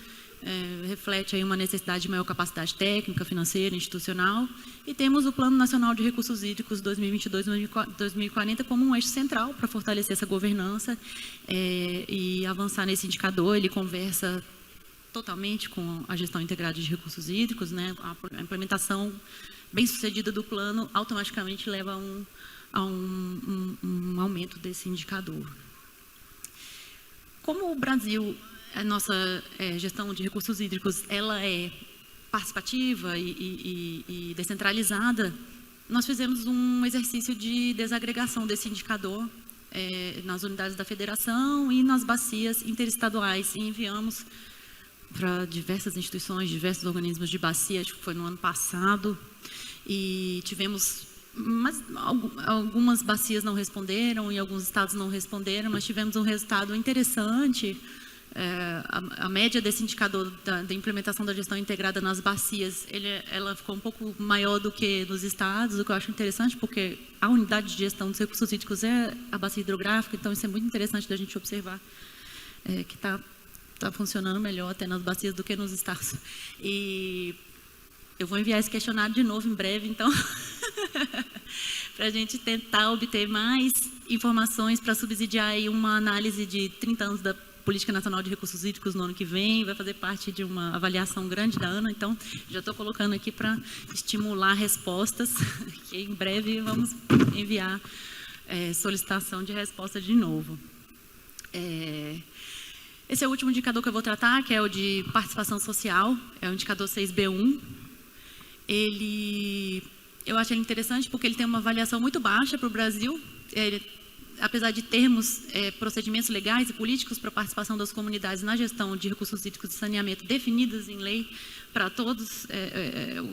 Reflete aí uma necessidade de maior capacidade técnica, financeira, institucional. E temos o Plano Nacional de Recursos Hídricos 2022-2040 como um eixo central para fortalecer essa governança e avançar nesse indicador. Ele conversa totalmente com a gestão integrada de recursos hídricos, né? A implementação bem-sucedida do plano automaticamente leva a um aumento desse indicador. Como o Brasil, a nossa gestão de recursos hídricos, ela é participativa e descentralizada, nós fizemos um exercício de desagregação desse indicador nas unidades da federação e nas bacias interestaduais e enviamos para diversas instituições, diversos organismos de bacia, acho que foi no ano passado, e tivemos, mas algumas bacias não responderam e alguns estados não responderam, mas tivemos um resultado interessante. A média desse indicador da implementação da gestão integrada nas bacias, ela ficou um pouco maior do que nos estados, o que eu acho interessante, porque a unidade de gestão dos recursos hídricos é a bacia hidrográfica, então isso é muito interessante da gente observar, que está funcionando melhor até nas bacias do que nos estados. E eu vou enviar esse questionário de novo em breve, então, para a gente tentar obter mais informações para subsidiar aí uma análise de 30 anos da Política Nacional de Recursos Hídricos no ano que vem, vai fazer parte de uma avaliação grande da ANA, então já estou colocando aqui para estimular respostas, que em breve vamos enviar solicitação de resposta de novo. Esse é o último indicador que eu vou tratar, que é o de participação social, é o indicador 6B1. Eu acho ele interessante porque ele tem uma avaliação muito baixa para o Brasil, apesar de termos procedimentos legais e políticos para a participação das comunidades na gestão de recursos hídricos de saneamento definidos em lei para todos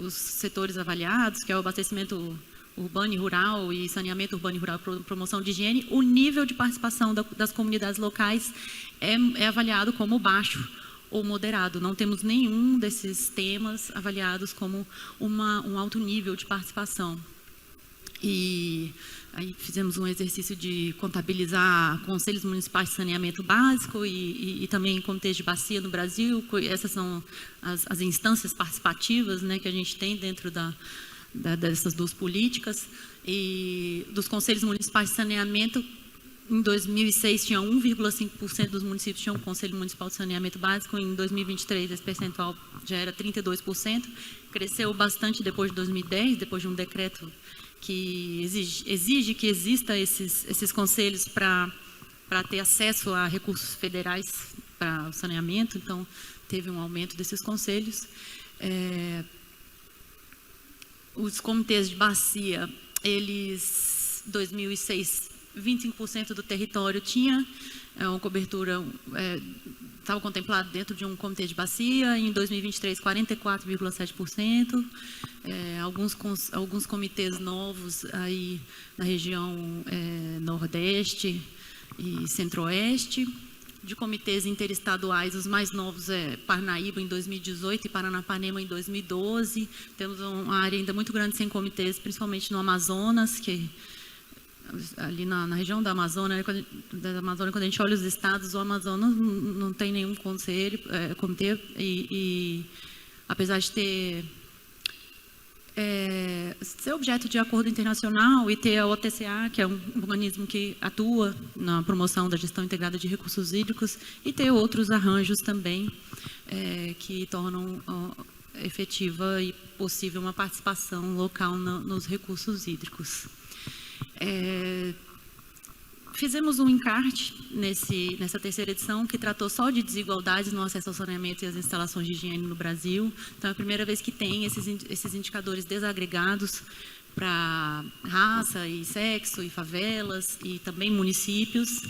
os setores avaliados, que é o abastecimento urbano e rural e saneamento urbano e rural, promoção de higiene, o nível de participação das comunidades locais é avaliado como baixo ou moderado. Não temos nenhum desses temas avaliados como um alto nível de participação. E aí fizemos um exercício de contabilizar conselhos municipais de saneamento básico e também comitês de bacia no Brasil. Essas são as instâncias participativas, né, que a gente tem dentro dessas duas políticas. E dos conselhos municipais de saneamento, em 2006 tinha 1,5% dos municípios tinham um conselho municipal de saneamento básico. Em 2023 esse percentual já era 32%. Cresceu bastante depois de 2010, depois de um decreto que exige que exista esses conselhos para ter acesso a recursos federais para o saneamento. Então teve um aumento desses conselhos. Os comitês de bacia, eles, 2006, 25% do território tinha uma cobertura, estava contemplado dentro de um comitê de bacia. Em 2023, 44,7%. Alguns comitês novos aí na região Nordeste e Centro-Oeste. De comitês interestaduais, os mais novos é Parnaíba em 2018 e Paranapanema em 2012. Temos uma área ainda muito grande sem comitês, principalmente no Amazonas, que ali na região da Amazônia, quando a gente olha os estados, o Amazonas não tem nenhum comitê, e apesar de ser objeto de acordo internacional e ter a OTCA, que é um organismo que atua na promoção da gestão integrada de recursos hídricos, e ter outros arranjos também que tornam efetiva e possível uma participação local nos recursos hídricos. Fizemos um encarte nessa terceira edição que tratou só de desigualdades no acesso ao saneamento e às instalações de higiene no Brasil. Então, é a primeira vez que tem esses indicadores desagregados para raça e sexo e favelas e também municípios.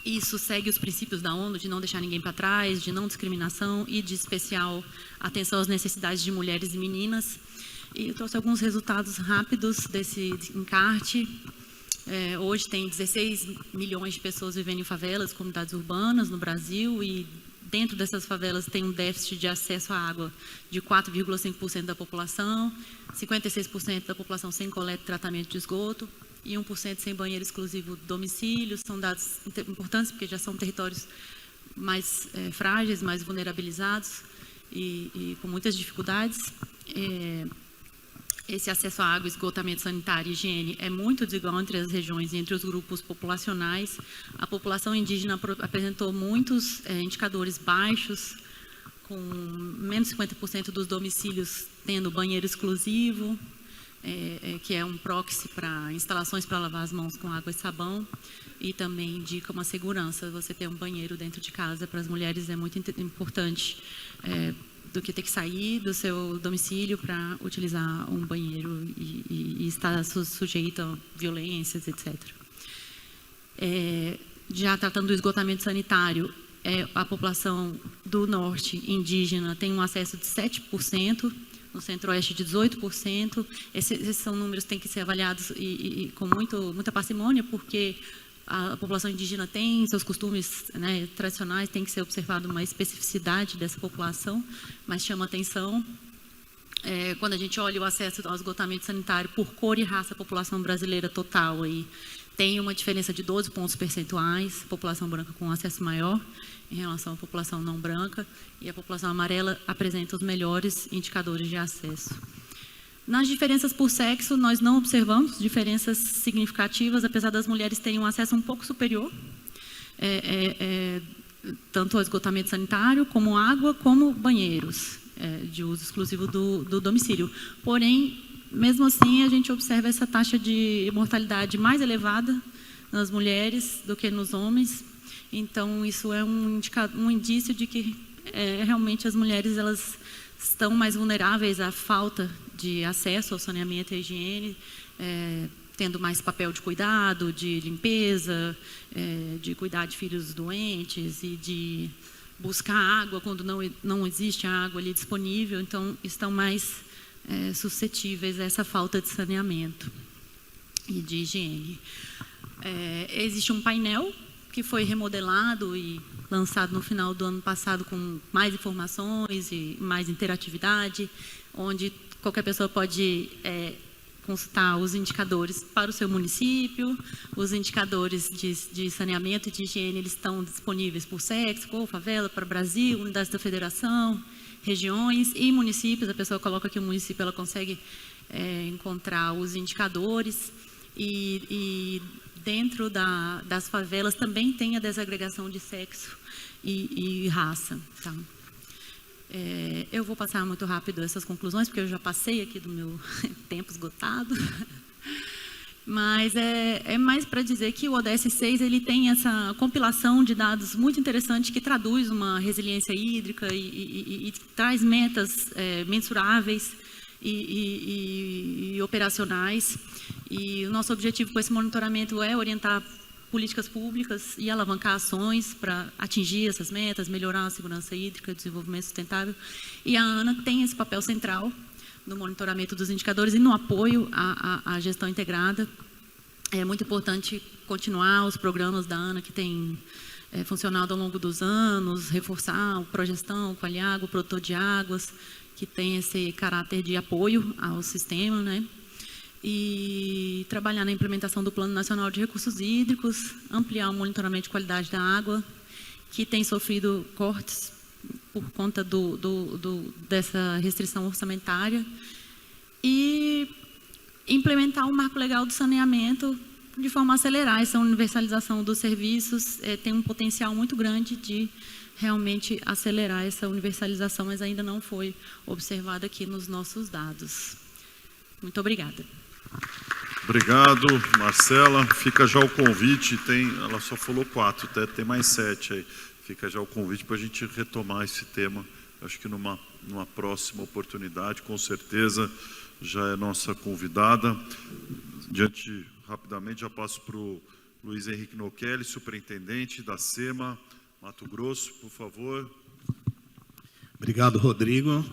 Isso segue os princípios da ONU de não deixar ninguém para trás, de não discriminação e de especial atenção às necessidades de mulheres e meninas. E eu trouxe alguns resultados rápidos desse encarte. Hoje tem 16 milhões de pessoas vivendo em favelas, comunidades urbanas no Brasil, e dentro dessas favelas tem um déficit de acesso à água de 4,5% da população, 56% da população sem coleta e tratamento de esgoto e 1% sem banheiro exclusivo do domicílio. São dados importantes porque já são territórios mais frágeis, mais vulnerabilizados e com muitas dificuldades. Esse acesso à água, esgotamento sanitário e higiene é muito desigual entre as regiões e entre os grupos populacionais. A população indígena apresentou muitos indicadores baixos, com menos de 50% dos domicílios tendo banheiro exclusivo, que é um proxy para instalações para lavar as mãos com água e sabão, e também indica uma segurança. Você ter um banheiro dentro de casa para as mulheres é muito importante, do que ter que sair do seu domicílio para utilizar um banheiro e estar sujeito a violências, etc. Já tratando do esgotamento sanitário, a população do norte indígena tem um acesso de 7%, no centro-oeste de 18%. Esses são números que têm que ser avaliados com muita parcimônia, porque a população indígena tem seus costumes, né, tradicionais, tem que ser observada uma especificidade dessa população, mas chama atenção. Quando a gente olha o acesso ao esgotamento sanitário por cor e raça, a população brasileira total aí tem uma diferença de 12 pontos percentuais, população branca com acesso maior em relação à população não branca, e a população amarela apresenta os melhores indicadores de acesso. Nas diferenças por sexo, nós não observamos diferenças significativas, apesar das mulheres terem um acesso um pouco superior, tanto ao esgotamento sanitário, como água, como banheiros, de uso exclusivo do domicílio. Porém, mesmo assim, a gente observa essa taxa de mortalidade mais elevada nas mulheres do que nos homens. Então, isso é um indício de que realmente as mulheres elas estão mais vulneráveis à falta de acesso ao saneamento e à higiene, tendo mais papel de cuidado, de limpeza, de cuidar de filhos doentes e de buscar água quando não existe água ali disponível. Então, estão mais suscetíveis a essa falta de saneamento e de higiene. Existe um painel que foi remodelado e lançado no final do ano passado com mais informações e mais interatividade, onde qualquer pessoa pode consultar os indicadores para o seu município. Os indicadores de saneamento e de higiene eles estão disponíveis por sexo, por favela, para o Brasil, unidades da federação, regiões e municípios. A pessoa coloca aqui o município, ela consegue encontrar os indicadores. E dentro das favelas também tem a desagregação de sexo e raça. Tá? Eu vou passar muito rápido essas conclusões, porque eu já passei aqui do meu tempo esgotado. Mas é mais para dizer que o ODS 6 ele tem essa compilação de dados muito interessante que traduz uma resiliência hídrica e traz metas mensuráveis e operacionais. E o nosso objetivo com esse monitoramento é orientar políticas públicas e alavancar ações para atingir essas metas, melhorar a segurança hídrica, o desenvolvimento sustentável. E a ANA tem esse papel central no monitoramento dos indicadores e no apoio à gestão integrada. É muito importante continuar os programas da ANA que têm funcionado ao longo dos anos, reforçar o Progestão, o Qualiágua, o Produtor de Águas, que tem esse caráter de apoio ao sistema, né? E trabalhar na implementação do Plano Nacional de Recursos Hídricos, ampliar o monitoramento de qualidade da água, que tem sofrido cortes por conta dessa restrição orçamentária, e implementar o marco legal do saneamento de forma a acelerar essa universalização dos serviços. Tem um potencial muito grande de realmente acelerar essa universalização, mas ainda não foi observada aqui nos nossos dados. Muito obrigada. Obrigado, Marcela. Fica já o convite, ela só falou 4, tem mais 7 aí. Fica já o convite para a gente retomar esse tema, acho que numa próxima oportunidade, com certeza, já é nossa convidada. Rapidamente, já passo para o Luiz Henrique Nochelli, superintendente da SEMA, Mato Grosso, por favor. Obrigado, Rodrigo.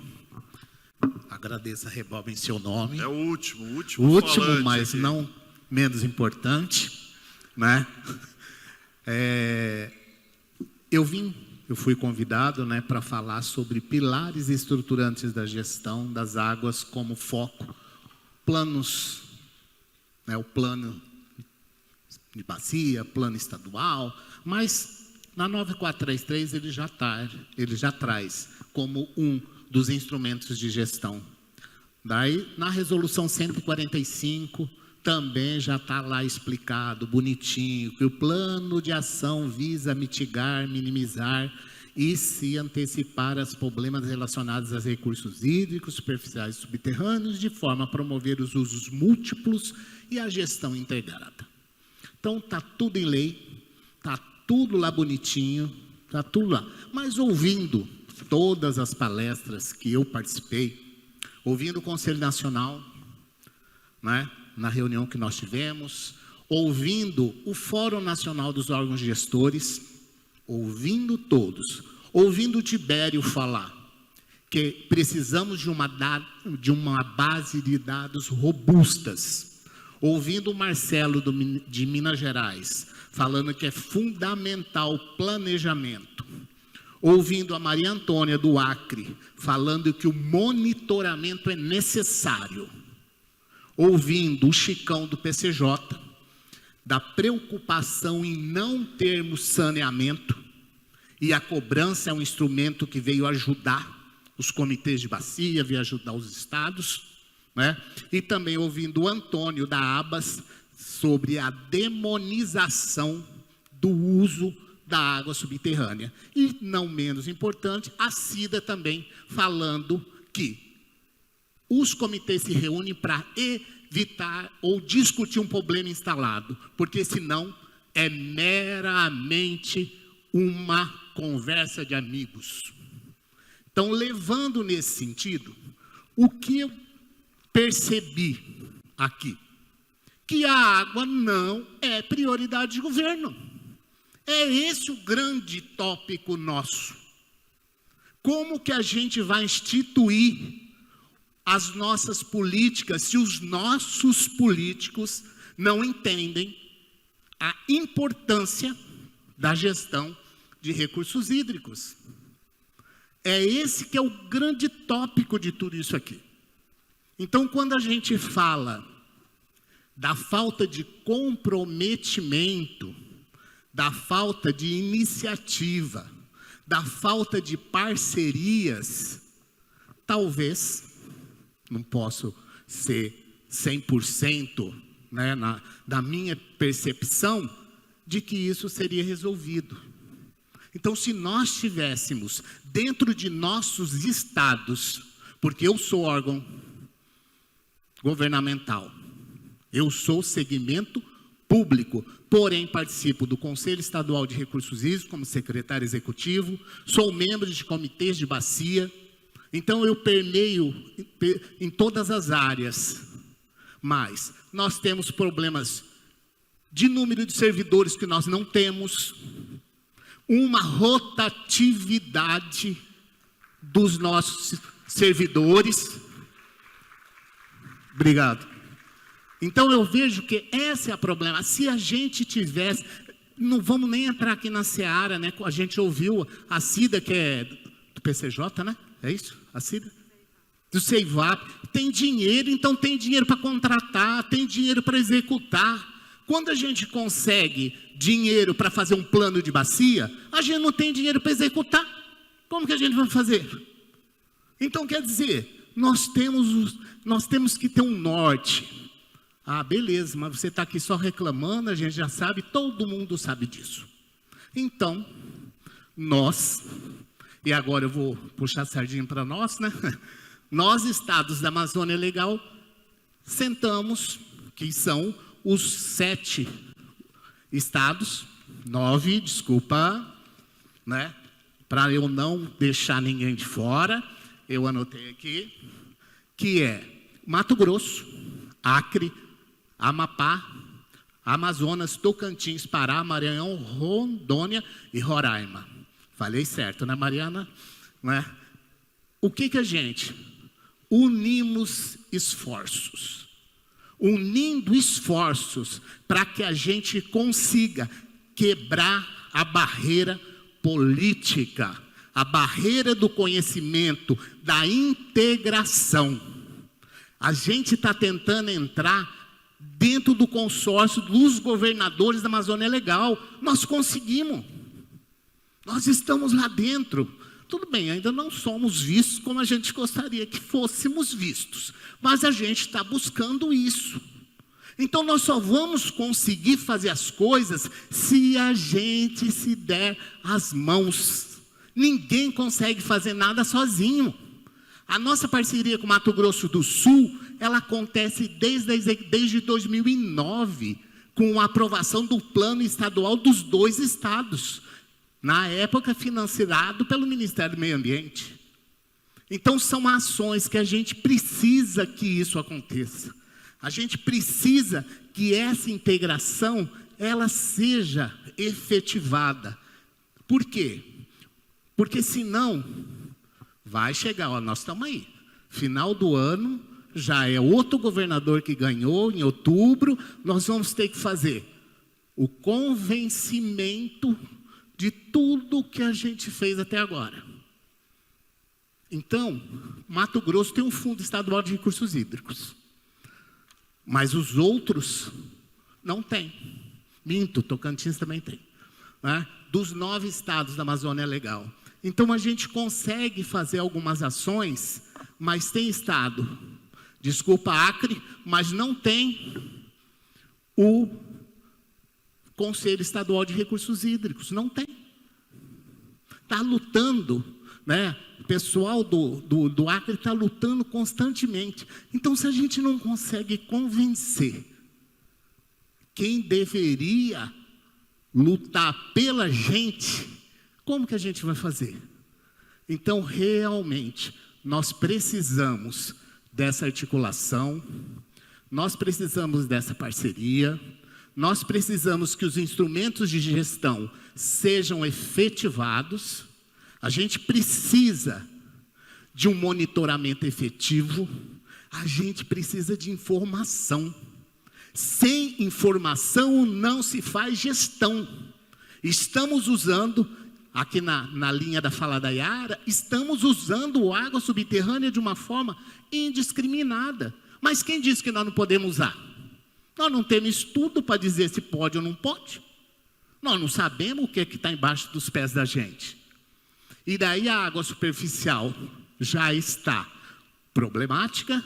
Agradeço a Rebob em seu nome. É o último O último, falante mas aqui. não menos importante, né? Eu fui convidado, né, para falar sobre pilares estruturantes da gestão das águas como foco, planos, né, o plano de bacia, plano estadual, mas na 9433 ele já traz como um dos instrumentos de gestão. Daí, na resolução 145, também já está lá explicado, bonitinho, que o plano de ação visa mitigar, minimizar e se antecipar aos problemas relacionados aos recursos hídricos, superficiais e subterrâneos, de forma a promover os usos múltiplos e a gestão integrada. Então, está tudo em lei, está tudo lá bonitinho, está tudo lá. Mas ouvindo todas as palestras que eu participei, ouvindo o Conselho Nacional, né, na reunião que nós tivemos, ouvindo o Fórum Nacional dos Órgãos Gestores, ouvindo todos, ouvindo o Tibério falar que precisamos de uma base de dados robustas, ouvindo o Marcelo de Minas Gerais falando que é fundamental o planejamento, ouvindo a Maria Antônia do Acre falando que o monitoramento é necessário, ouvindo o Chicão do PCJ da preocupação em não termos saneamento, e a cobrança é um instrumento que veio ajudar os comitês de bacia, veio ajudar os estados, né? E também ouvindo o Antônio da Abas sobre a demonização do uso da água subterrânea. E, não menos importante, a Cida também falando que os comitês se reúnem para evitar ou discutir um problema instalado, porque senão é meramente uma conversa de amigos. Então, levando nesse sentido, o que eu percebi aqui? Que a água não é prioridade de governo. É esse o grande tópico nosso. Como que a gente vai instituir as nossas políticas se os nossos políticos não entendem a importância da gestão de recursos hídricos? É esse que é o grande tópico de tudo isso aqui. Então, quando a gente fala da falta de comprometimento, da falta de iniciativa, da falta de parcerias, talvez, não posso ser 100%, né, da minha percepção, de que isso seria resolvido. Então, se nós tivéssemos dentro de nossos estados, porque eu sou órgão governamental, eu sou segmento público, porém participo do Conselho Estadual de Recursos Hídricos como secretário executivo, sou membro de comitês de bacia, então eu permeio em todas as áreas. Mas nós temos problemas de número de servidores que nós não temos, uma rotatividade dos nossos servidores. Obrigado. Então eu vejo que esse é o problema. Se a gente tivesse, não vamos nem entrar aqui na seara, né? A gente ouviu a Cida, que é do PCJ, né? É isso? A Cida? Do CEIVAP. Tem dinheiro, então tem dinheiro para contratar, tem dinheiro para executar. Quando a gente consegue dinheiro para fazer um plano de bacia, a gente não tem dinheiro para executar. Como que a gente vai fazer? Então, quer dizer, nós temos que ter um norte. Ah, beleza, mas você está aqui só reclamando, a gente já sabe, todo mundo sabe disso. Então, nós, e agora eu vou puxar a sardinha para nós, né? Nós, estados da Amazônia Legal, sentamos, que são os 7 estados, 9, desculpa, né? Para eu não deixar ninguém de fora, eu anotei aqui, que é Mato Grosso, Acre, Amapá, Amazonas, Tocantins, Pará, Maranhão, Rondônia e Roraima. Falei certo, né, Mariana? Né? O que a gente? Unimos esforços. Unindo esforços para que a gente consiga quebrar a barreira política, a barreira do conhecimento, da integração. A gente está tentando entrar dentro do consórcio dos governadores da Amazônia Legal. Nós conseguimos. Nós estamos lá dentro. Tudo bem, ainda não somos vistos como a gente gostaria que fôssemos vistos. Mas a gente está buscando isso. Então nós só vamos conseguir fazer as coisas se a gente se der as mãos. Ninguém consegue fazer nada sozinho. A nossa parceria com o Mato Grosso do Sul, ela acontece desde 2009, com a aprovação do plano estadual dos 2 estados, na época financiado pelo Ministério do Meio Ambiente. Então são ações que a gente precisa que isso aconteça. A gente precisa que essa integração, ela seja efetivada. Por quê? Porque senão, vai chegar, ó, nós estamos aí, final do ano, já é outro governador que ganhou, em outubro, nós vamos ter que fazer o convencimento de tudo que a gente fez até agora. Então, Mato Grosso tem um fundo estadual de recursos hídricos, mas os outros não têm. Minto, Tocantins também tem, né? Dos 9 estados da Amazônia Legal. Então a gente consegue fazer algumas ações, mas tem estado, desculpa Acre, mas não tem o Conselho Estadual de Recursos Hídricos, não tem. Está lutando, né? O pessoal do Acre está lutando constantemente. Então se a gente não consegue convencer quem deveria lutar pela gente, como que a gente vai fazer? Então, realmente, nós precisamos dessa articulação, nós precisamos dessa parceria, nós precisamos que os instrumentos de gestão sejam efetivados, a gente precisa de um monitoramento efetivo, a gente precisa de informação. Sem informação não se faz gestão. Estamos usando, aqui na linha da fala da Yara, estamos usando água subterrânea de uma forma indiscriminada. Mas quem disse que nós não podemos usar? Nós não temos estudo para dizer se pode ou não pode. Nós não sabemos o que está embaixo dos pés da gente. E daí a água superficial já está problemática,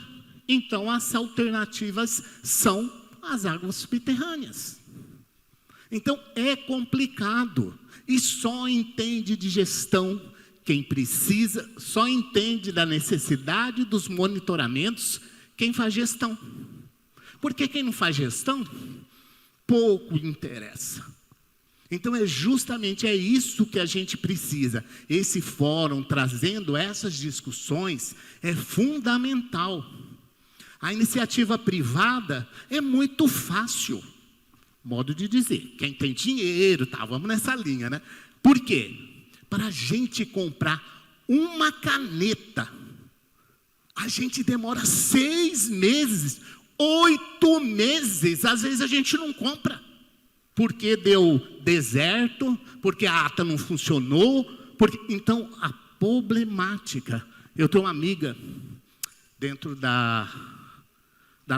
então as alternativas são as águas subterrâneas. Então é complicado e só entende de gestão quem precisa, só entende da necessidade dos monitoramentos quem faz gestão. Porque quem não faz gestão, pouco interessa. Então justamente é isso que a gente precisa. Esse fórum trazendo essas discussões é fundamental. A iniciativa privada é muito fácil, modo de dizer. Quem tem dinheiro, tá, vamos nessa linha, né? Por quê? Para a gente comprar uma caneta, a gente demora 6 meses, 8 meses, às vezes a gente não compra. Porque deu deserto, porque a ata não funcionou, então a problemática. Eu tenho uma amiga dentro da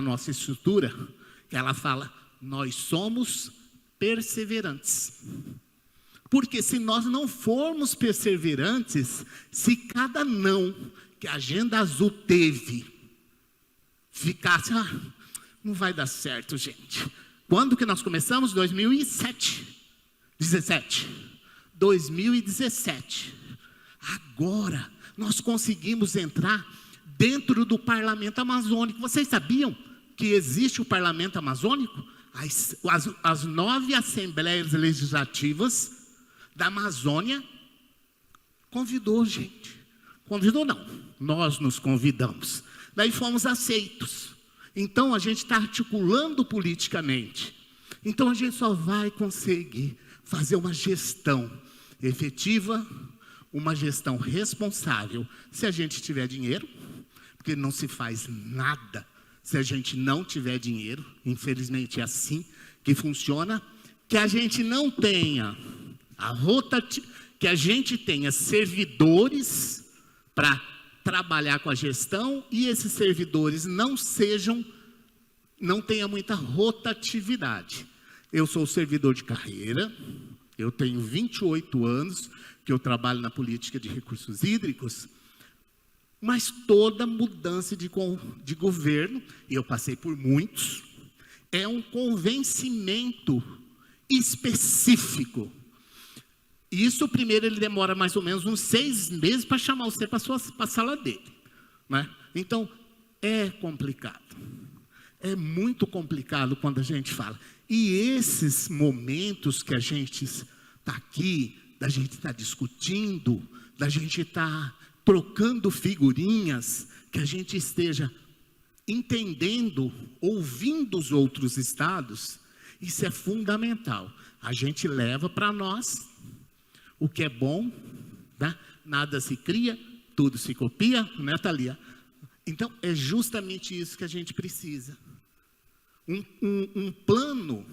nossa estrutura, que ela fala, nós somos perseverantes. Porque se nós não formos perseverantes, se cada não que a Agenda Azul teve, ficasse, não vai dar certo, gente. Quando que nós começamos? 2017. Agora, nós conseguimos entrar dentro do Parlamento Amazônico. Vocês sabiam que existe o Parlamento Amazônico? As 9 assembleias legislativas da Amazônia convidou, gente. Convidou não, nós nos convidamos. Daí fomos aceitos. Então a gente está articulando politicamente. Então a gente só vai conseguir fazer uma gestão efetiva, uma gestão responsável, se a gente tiver dinheiro, porque não se faz nada se a gente não tiver dinheiro, infelizmente é assim que funciona, que a gente não tenha que a gente tenha servidores para trabalhar com a gestão e esses servidores não tenham muita rotatividade. Eu sou servidor de carreira, eu tenho 28 anos que eu trabalho na política de recursos hídricos, mas toda mudança de governo, e eu passei por muitos, é um convencimento específico. Isso, primeiro, ele demora mais ou menos uns 6 meses para chamar você para a sala dele, né? Então, é complicado. É muito complicado quando a gente fala. E esses momentos que a gente está aqui, da gente estar discutindo, da gente estar trocando figurinhas, que a gente esteja entendendo, ouvindo os outros estados, isso é fundamental. A gente leva para nós o que é bom, né? Nada se cria, tudo se copia, né, Thalia? Então, é justamente isso que a gente precisa. Um plano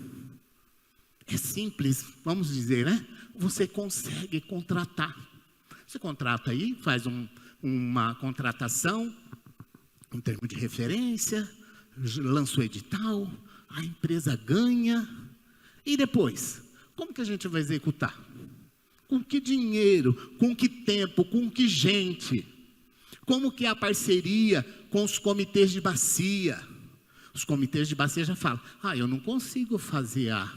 é simples, vamos dizer, né? Você consegue contratar. Você contrata aí, faz uma contratação, um termo de referência, lança o edital, a empresa ganha. E depois, como que a gente vai executar? Com que dinheiro? Com que tempo? Com que gente? Como que é a parceria com os comitês de bacia? Os comitês de bacia já falam, eu não consigo fazer a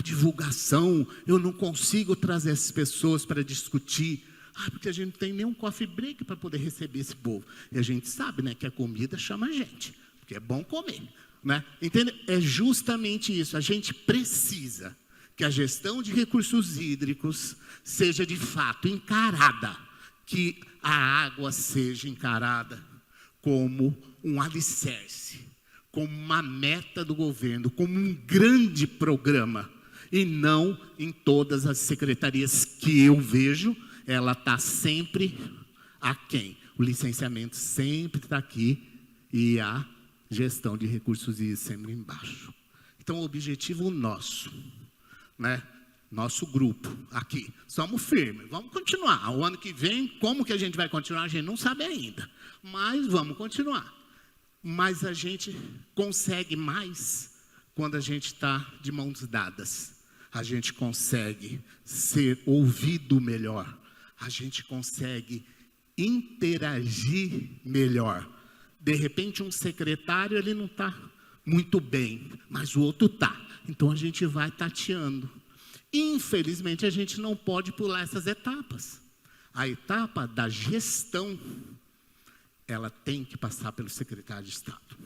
divulgação, eu não consigo trazer essas pessoas para discutir, porque a gente não tem nem um coffee break para poder receber esse povo. E a gente sabe, né, que a comida chama a gente, porque é bom comer, né? Entende? É justamente isso, a gente precisa que a gestão de recursos hídricos seja de fato encarada, que a água seja encarada como um alicerce, como uma meta do governo, como um grande programa, e não em todas as secretarias que eu vejo, ela está sempre aquém. O licenciamento sempre está aqui e a gestão de recursos hídricos sempre embaixo. Então, o objetivo nosso, né? Nosso grupo aqui, somos firmes, vamos continuar. O ano que vem, como que a gente vai continuar, a gente não sabe ainda, mas vamos continuar. Mas a gente consegue mais quando a gente está de mãos dadas. A gente consegue ser ouvido melhor, a gente consegue interagir melhor. De repente, um secretário ele não está muito bem, mas o outro está. Então, a gente vai tateando. Infelizmente, a gente não pode pular essas etapas. A etapa da gestão, ela tem que passar pelo secretário de Estado.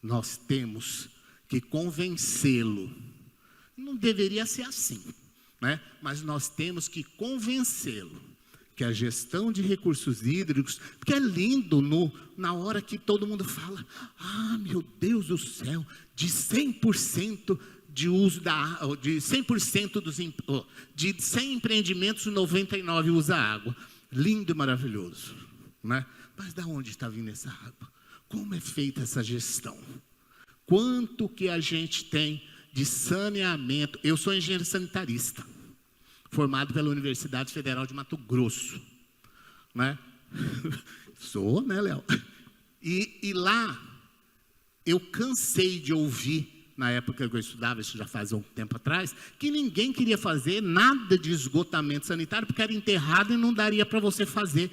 Nós temos que convencê-lo. Não deveria ser assim, né? Mas nós temos que convencê-lo que a gestão de recursos hídricos, porque é lindo na hora que todo mundo fala, meu Deus do céu, de 100% de uso de 100% de 100 empreendimentos, 99 usa água. Lindo e maravilhoso, né? Mas de onde está vindo essa água? Como é feita essa gestão? Quanto que a gente tem de saneamento? Eu sou engenheiro sanitarista, formado pela Universidade Federal de Mato Grosso, né? Sou, né, Léo? E lá, eu cansei de ouvir, na época que eu estudava, isso já faz um tempo atrás, que ninguém queria fazer nada de esgotamento sanitário, porque era enterrado e não daria para você fazer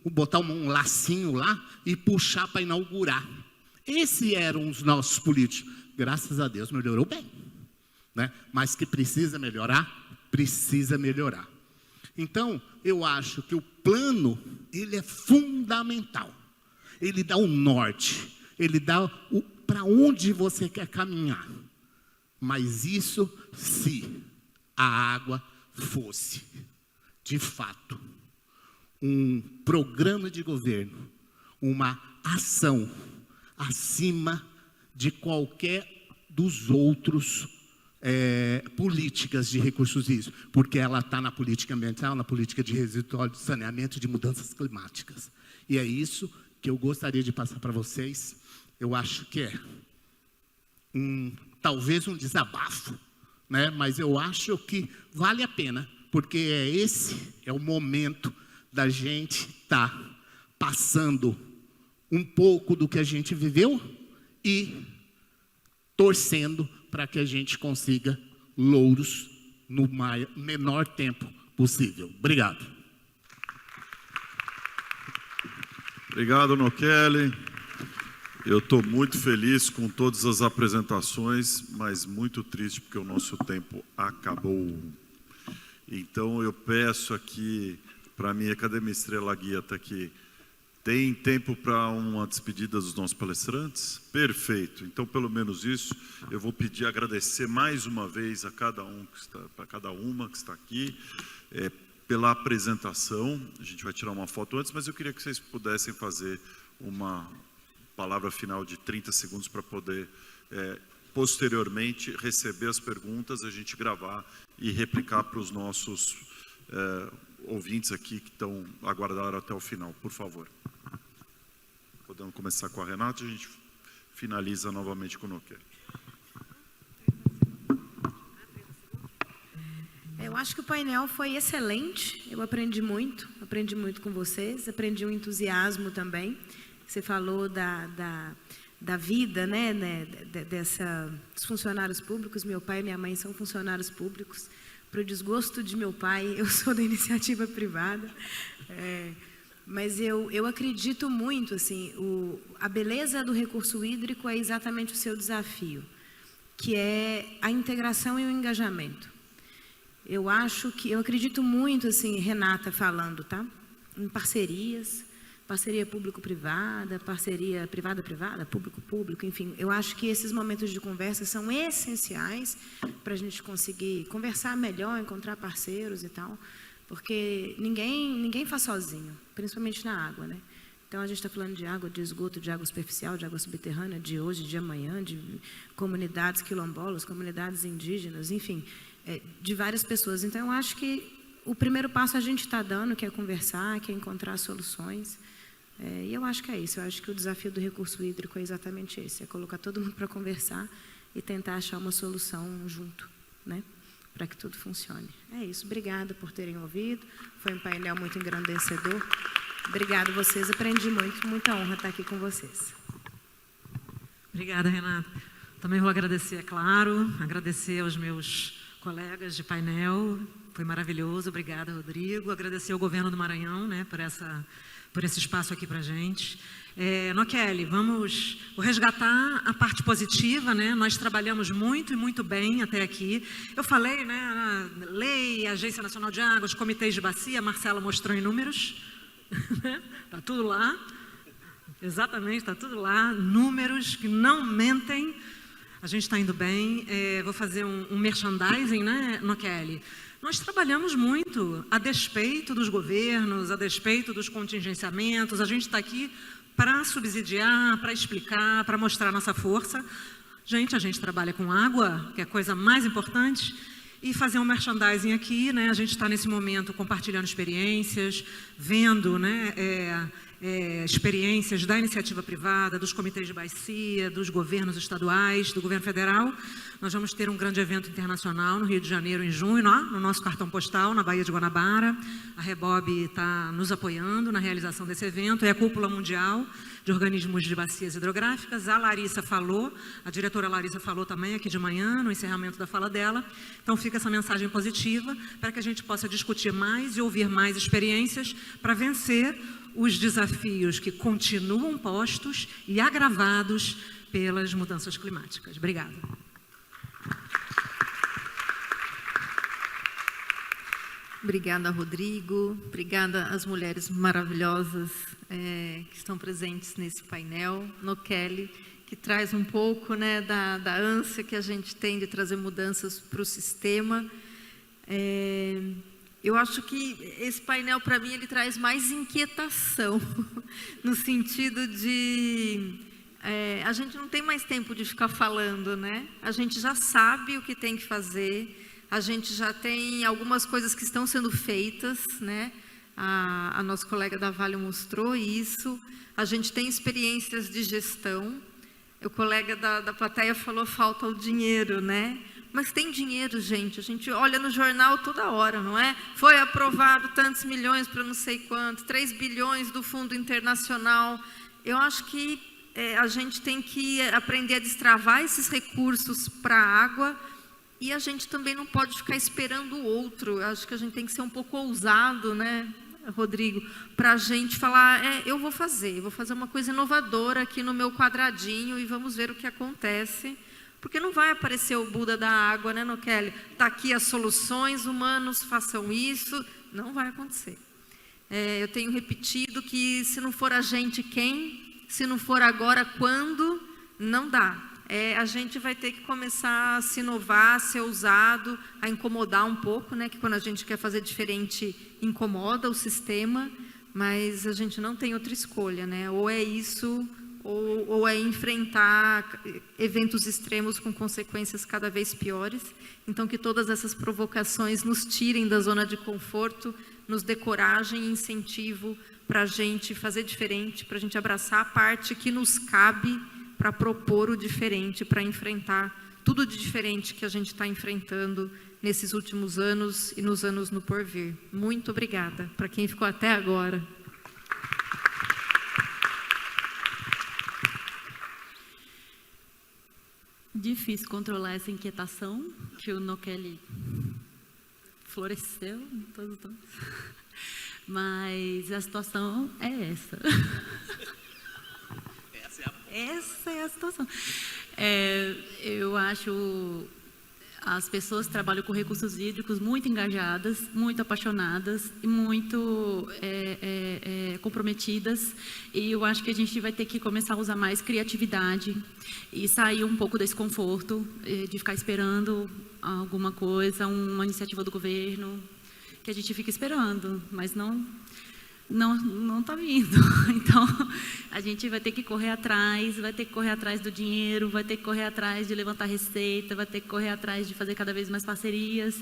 botar um lacinho lá e puxar para inaugurar. Esses eram os nossos políticos. Graças a Deus melhorou bem, né? Mas que precisa melhorar, precisa melhorar. Então, eu acho que o plano, ele é fundamental. Ele dá o norte, ele dá para onde você quer caminhar. Mas isso se a água fosse, de fato, um programa de governo, uma ação acima de qualquer dos outros políticas de recursos hídricos, porque ela está na política ambiental, na política de residual, de saneamento, de mudanças climáticas. E é isso que eu gostaria de passar para vocês. Eu acho que é talvez um desabafo, né? Mas eu acho que vale a pena, porque esse é o momento da gente estar passando um pouco do que a gente viveu e torcendo para que a gente consiga louros no menor tempo possível. Obrigado. Obrigado, Nokele. Eu estou muito feliz com todas as apresentações, mas muito triste porque o nosso tempo acabou. Então eu peço aqui para a minha Academia Estrela Guia estar aqui. Tem tempo para uma despedida dos nossos palestrantes? Perfeito. Então, pelo menos isso, eu vou pedir, agradecer mais uma vez a cada uma que está aqui, pela apresentação. A gente vai tirar uma foto antes, mas eu queria que vocês pudessem fazer uma palavra final de 30 segundos para poder, posteriormente, receber as perguntas, a gente gravar e replicar para os nossos ouvintes aqui que estão aguardaram até o final, por favor. Podemos começar com a Renata e a gente finaliza novamente com o Nokele. Eu acho que o painel foi excelente, eu aprendi muito com vocês, aprendi um entusiasmo também. Você falou da vida, né, dos funcionários públicos. Meu pai e minha mãe são funcionários públicos. Para o desgosto de meu pai, eu sou da iniciativa privada. Mas eu acredito muito, assim, a beleza do recurso hídrico é exatamente o seu desafio, que é a integração e o engajamento. Eu acredito muito, assim, Renata falando, tá? Em parcerias, parceria público-privada, parceria privada-privada, público-público, enfim. Eu acho que esses momentos de conversa são essenciais para a gente conseguir conversar melhor, encontrar parceiros e tal, porque ninguém faz sozinho, principalmente na água, né? Então, a gente está falando de água, de esgoto, de água superficial, de água subterrânea, de hoje, de amanhã, de comunidades quilombolas, comunidades indígenas, enfim, de várias pessoas. Então, eu acho que o primeiro passo a gente está dando, que é conversar, que é encontrar soluções. E eu acho que é isso. Eu acho que o desafio do recurso hídrico é exatamente esse, é colocar todo mundo para conversar e tentar achar uma solução junto, né? Para que tudo funcione. É isso. Obrigada por terem ouvido. Foi um painel muito engrandecedor. Obrigada a vocês. Aprendi muito. Muita honra estar aqui com vocês. Obrigada, Renata. Também vou agradecer, é claro, agradecer aos meus colegas de painel. Foi maravilhoso. Obrigada, Rodrigo. Agradecer ao governo do Maranhão, né, por esse espaço aqui para a gente. Nokele, vou resgatar a parte positiva, né? Nós trabalhamos muito e muito bem até aqui. Eu falei, né, lei, Agência Nacional de Águas, comitês de bacia, a Marcela mostrou em números, está tudo lá, exatamente, está tudo lá, números que não mentem, a gente está indo bem. Vou fazer um merchandising, né, Nokele? Nós trabalhamos muito, a despeito dos governos, a despeito dos contingenciamentos. A gente está aqui para subsidiar, para explicar, para mostrar nossa força. Gente, a gente trabalha com água, que é a coisa mais importante, e fazer um merchandising aqui, né? A gente está nesse momento compartilhando experiências, vendo, né, experiências da iniciativa privada, dos comitês de bacia, dos governos estaduais, do governo federal. Nós vamos ter um grande evento internacional no Rio de Janeiro em junho, no nosso cartão postal, na Baía de Guanabara. A Rebob está nos apoiando na realização desse evento. É a cúpula mundial de organismos de bacias hidrográficas. A Larissa falou, a diretora Larissa falou também aqui de manhã, no encerramento da fala dela. Então fica essa mensagem positiva para que a gente possa discutir mais e ouvir mais experiências para vencer os desafios que continuam postos e agravados pelas mudanças climáticas. Obrigada. Obrigada, Rodrigo. Obrigada às mulheres maravilhosas que estão presentes nesse painel. Nokeli, que traz um pouco, né, da ânsia que a gente tem de trazer mudanças para o sistema. Eu acho que esse painel, para mim, ele traz mais inquietação, no sentido de... a gente não tem mais tempo de ficar falando, né? A gente já sabe o que tem que fazer, a gente já tem algumas coisas que estão sendo feitas, né? A nossa colega da Vale mostrou isso. A gente tem experiências de gestão. O colega da plateia falou falta o dinheiro, né? Mas tem dinheiro, gente. A gente olha no jornal toda hora, não é? Foi aprovado tantos milhões para não sei quanto, 3 bilhões do Fundo Internacional. Eu acho que a gente tem que aprender a destravar esses recursos para a água. E a gente também não pode ficar esperando o outro. Eu acho que a gente tem que ser um pouco ousado, né, Rodrigo? Para a gente falar, eu vou fazer uma coisa inovadora aqui no meu quadradinho e vamos ver o que acontece. Porque não vai aparecer o Buda da água, né, Nokeli? Está aqui as soluções, humanos, façam isso. Não vai acontecer. Eu tenho repetido que se não for a gente, quem? Se não for agora, quando? Não dá. A gente vai ter que começar a se inovar, a ser ousado, a incomodar um pouco, né? Que quando a gente quer fazer diferente, incomoda o sistema, mas a gente não tem outra escolha, né? Ou é isso, ou é enfrentar eventos extremos com consequências cada vez piores. Então, que todas essas provocações nos tirem da zona de conforto, nos dê coragem e incentivo para a gente fazer diferente, para a gente abraçar a parte que nos cabe, para propor o diferente, para enfrentar tudo de diferente que a gente está enfrentando nesses últimos anos e nos anos no porvir. Muito obrigada para quem ficou até agora. Difícil controlar essa inquietação que o Nokeli floresceu em todos. Mas a situação é essa. Essa é a situação. Eu acho as pessoas que trabalham com recursos hídricos muito engajadas, muito apaixonadas e muito comprometidas. E eu acho que a gente vai ter que começar a usar mais criatividade e sair um pouco desse conforto de ficar esperando alguma coisa, uma iniciativa do governo, que a gente fica esperando, mas não está vindo. Então, a gente vai ter que correr atrás, do dinheiro, vai ter que correr atrás de levantar receita, vai ter que correr atrás de fazer cada vez mais parcerias.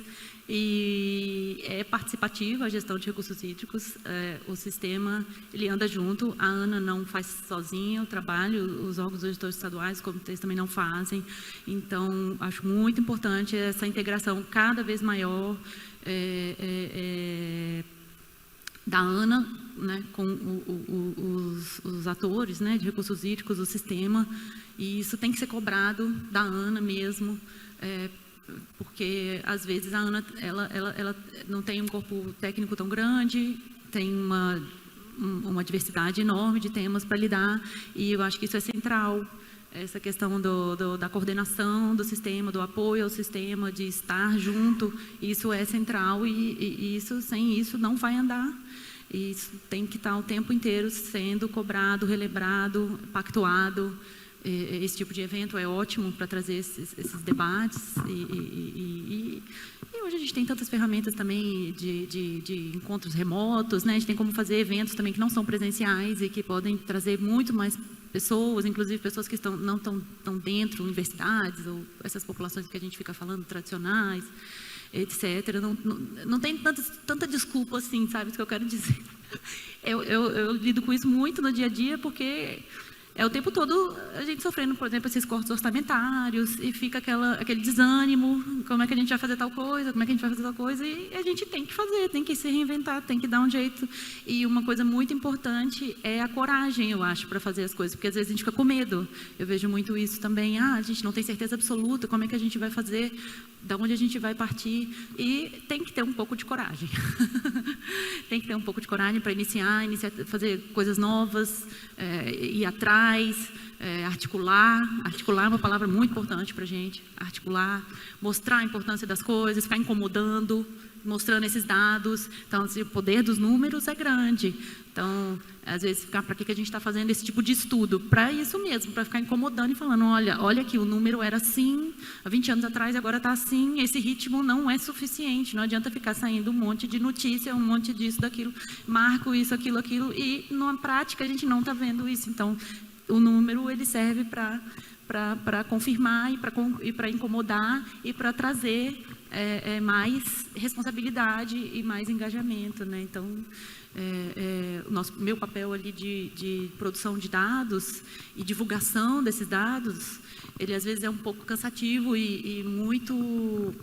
E é participativa a gestão de recursos hídricos, o sistema, ele anda junto, a ANA não faz sozinha o trabalho, os órgãos gestores estaduais, os comitês também não fazem. Então, acho muito importante essa integração cada vez maior da ANA, né, com os atores, né, de recursos hídricos, o sistema, e isso tem que ser cobrado da ANA mesmo, porque às vezes a ANA ela não tem um corpo técnico tão grande, tem uma diversidade enorme de temas para lidar, e eu acho que isso é central. Essa questão da coordenação do sistema, do apoio ao sistema, de estar junto, isso é central e isso, sem isso não vai andar. Isso tem que estar o tempo inteiro sendo cobrado, relembrado, pactuado, esse tipo de evento é ótimo para trazer esses debates. E hoje a gente tem tantas ferramentas também de encontros remotos, né? A gente tem como fazer eventos também que não são presenciais e que podem trazer muito mais pessoas, inclusive pessoas que não estão dentro, universidades, ou essas populações que a gente fica falando, tradicionais, etc. Não tem tanta desculpa assim, sabe o que eu quero dizer? Eu lido com isso muito no dia a dia, porque é o tempo todo a gente sofrendo, por exemplo, esses cortes orçamentários, e fica aquele desânimo, como é que a gente vai fazer tal coisa, e a gente tem que fazer, tem que se reinventar, tem que dar um jeito. E uma coisa muito importante é a coragem, eu acho, para fazer as coisas, porque às vezes a gente fica com medo. Eu vejo muito isso também, a gente não tem certeza absoluta, como é que a gente vai fazer, de onde a gente vai partir, e tem que ter um pouco de coragem. Tem que ter um pouco de coragem para iniciar, fazer coisas novas, ir atrás, articular. Articular é uma palavra muito importante para a gente. Articular, mostrar a importância das coisas, ficar incomodando, mostrando esses dados. Então, assim, o poder dos números é grande. Então, às vezes, para que a gente está fazendo esse tipo de estudo? Para isso mesmo, para ficar incomodando e falando, olha aqui, o número era assim, há 20 anos atrás, agora está assim, esse ritmo não é suficiente, não adianta ficar saindo um monte de notícia, um monte disso, daquilo, marco isso, aquilo, e na prática a gente não está vendo isso. Então, o número ele serve para confirmar e para incomodar e para trazer mais responsabilidade e mais engajamento, né? Então, meu papel ali de produção de dados e divulgação desses dados, ele às vezes é um pouco cansativo e muito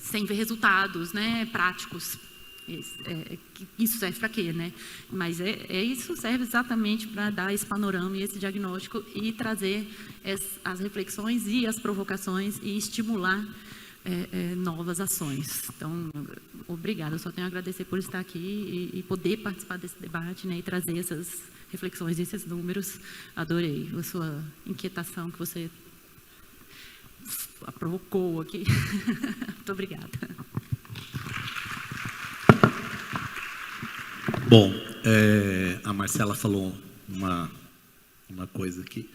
sem ver resultados, né, práticos. Isso serve para quê, né? Mas isso serve exatamente para dar esse panorama e esse diagnóstico e trazer as reflexões e as provocações e estimular novas ações. Então, obrigada. Eu só tenho a agradecer por estar aqui e poder participar desse debate, né, e trazer essas reflexões e esses números. Adorei a sua inquietação que você provocou aqui. Muito obrigada. Bom, a Marcela falou uma coisa que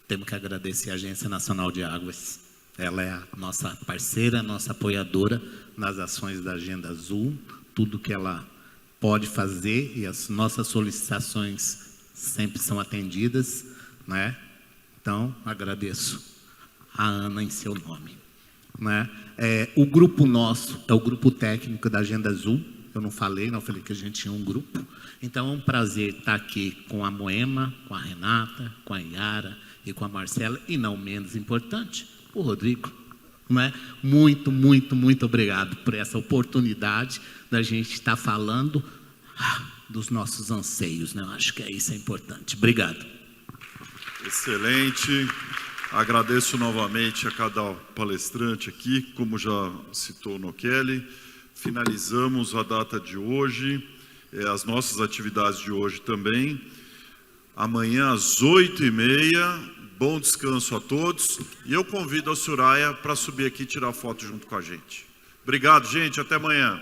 temos que agradecer à Agência Nacional de Águas. Ela é a nossa parceira, nossa apoiadora nas ações da Agenda Azul, tudo que ela pode fazer, e as nossas solicitações sempre são atendidas, né? Então, agradeço a Ana em seu nome, né? O grupo nosso é o grupo técnico da Agenda Azul. Eu não falei que a gente tinha um grupo. Então é um prazer estar aqui com a Moema, com a Renata, com a Yara e com a Marcela, e não menos importante, o Rodrigo. Não é? Muito, muito, muito obrigado por essa oportunidade da gente estar falando dos nossos anseios, né? Eu acho que isso é importante. Obrigado. Excelente. Agradeço novamente a cada palestrante aqui, como já citou o Nokeli. Finalizamos a data de hoje, as nossas atividades de hoje também. Amanhã às 8h30, bom descanso a todos. E eu convido a Soraya para subir aqui e tirar foto junto com a gente. Obrigado, gente. Até amanhã.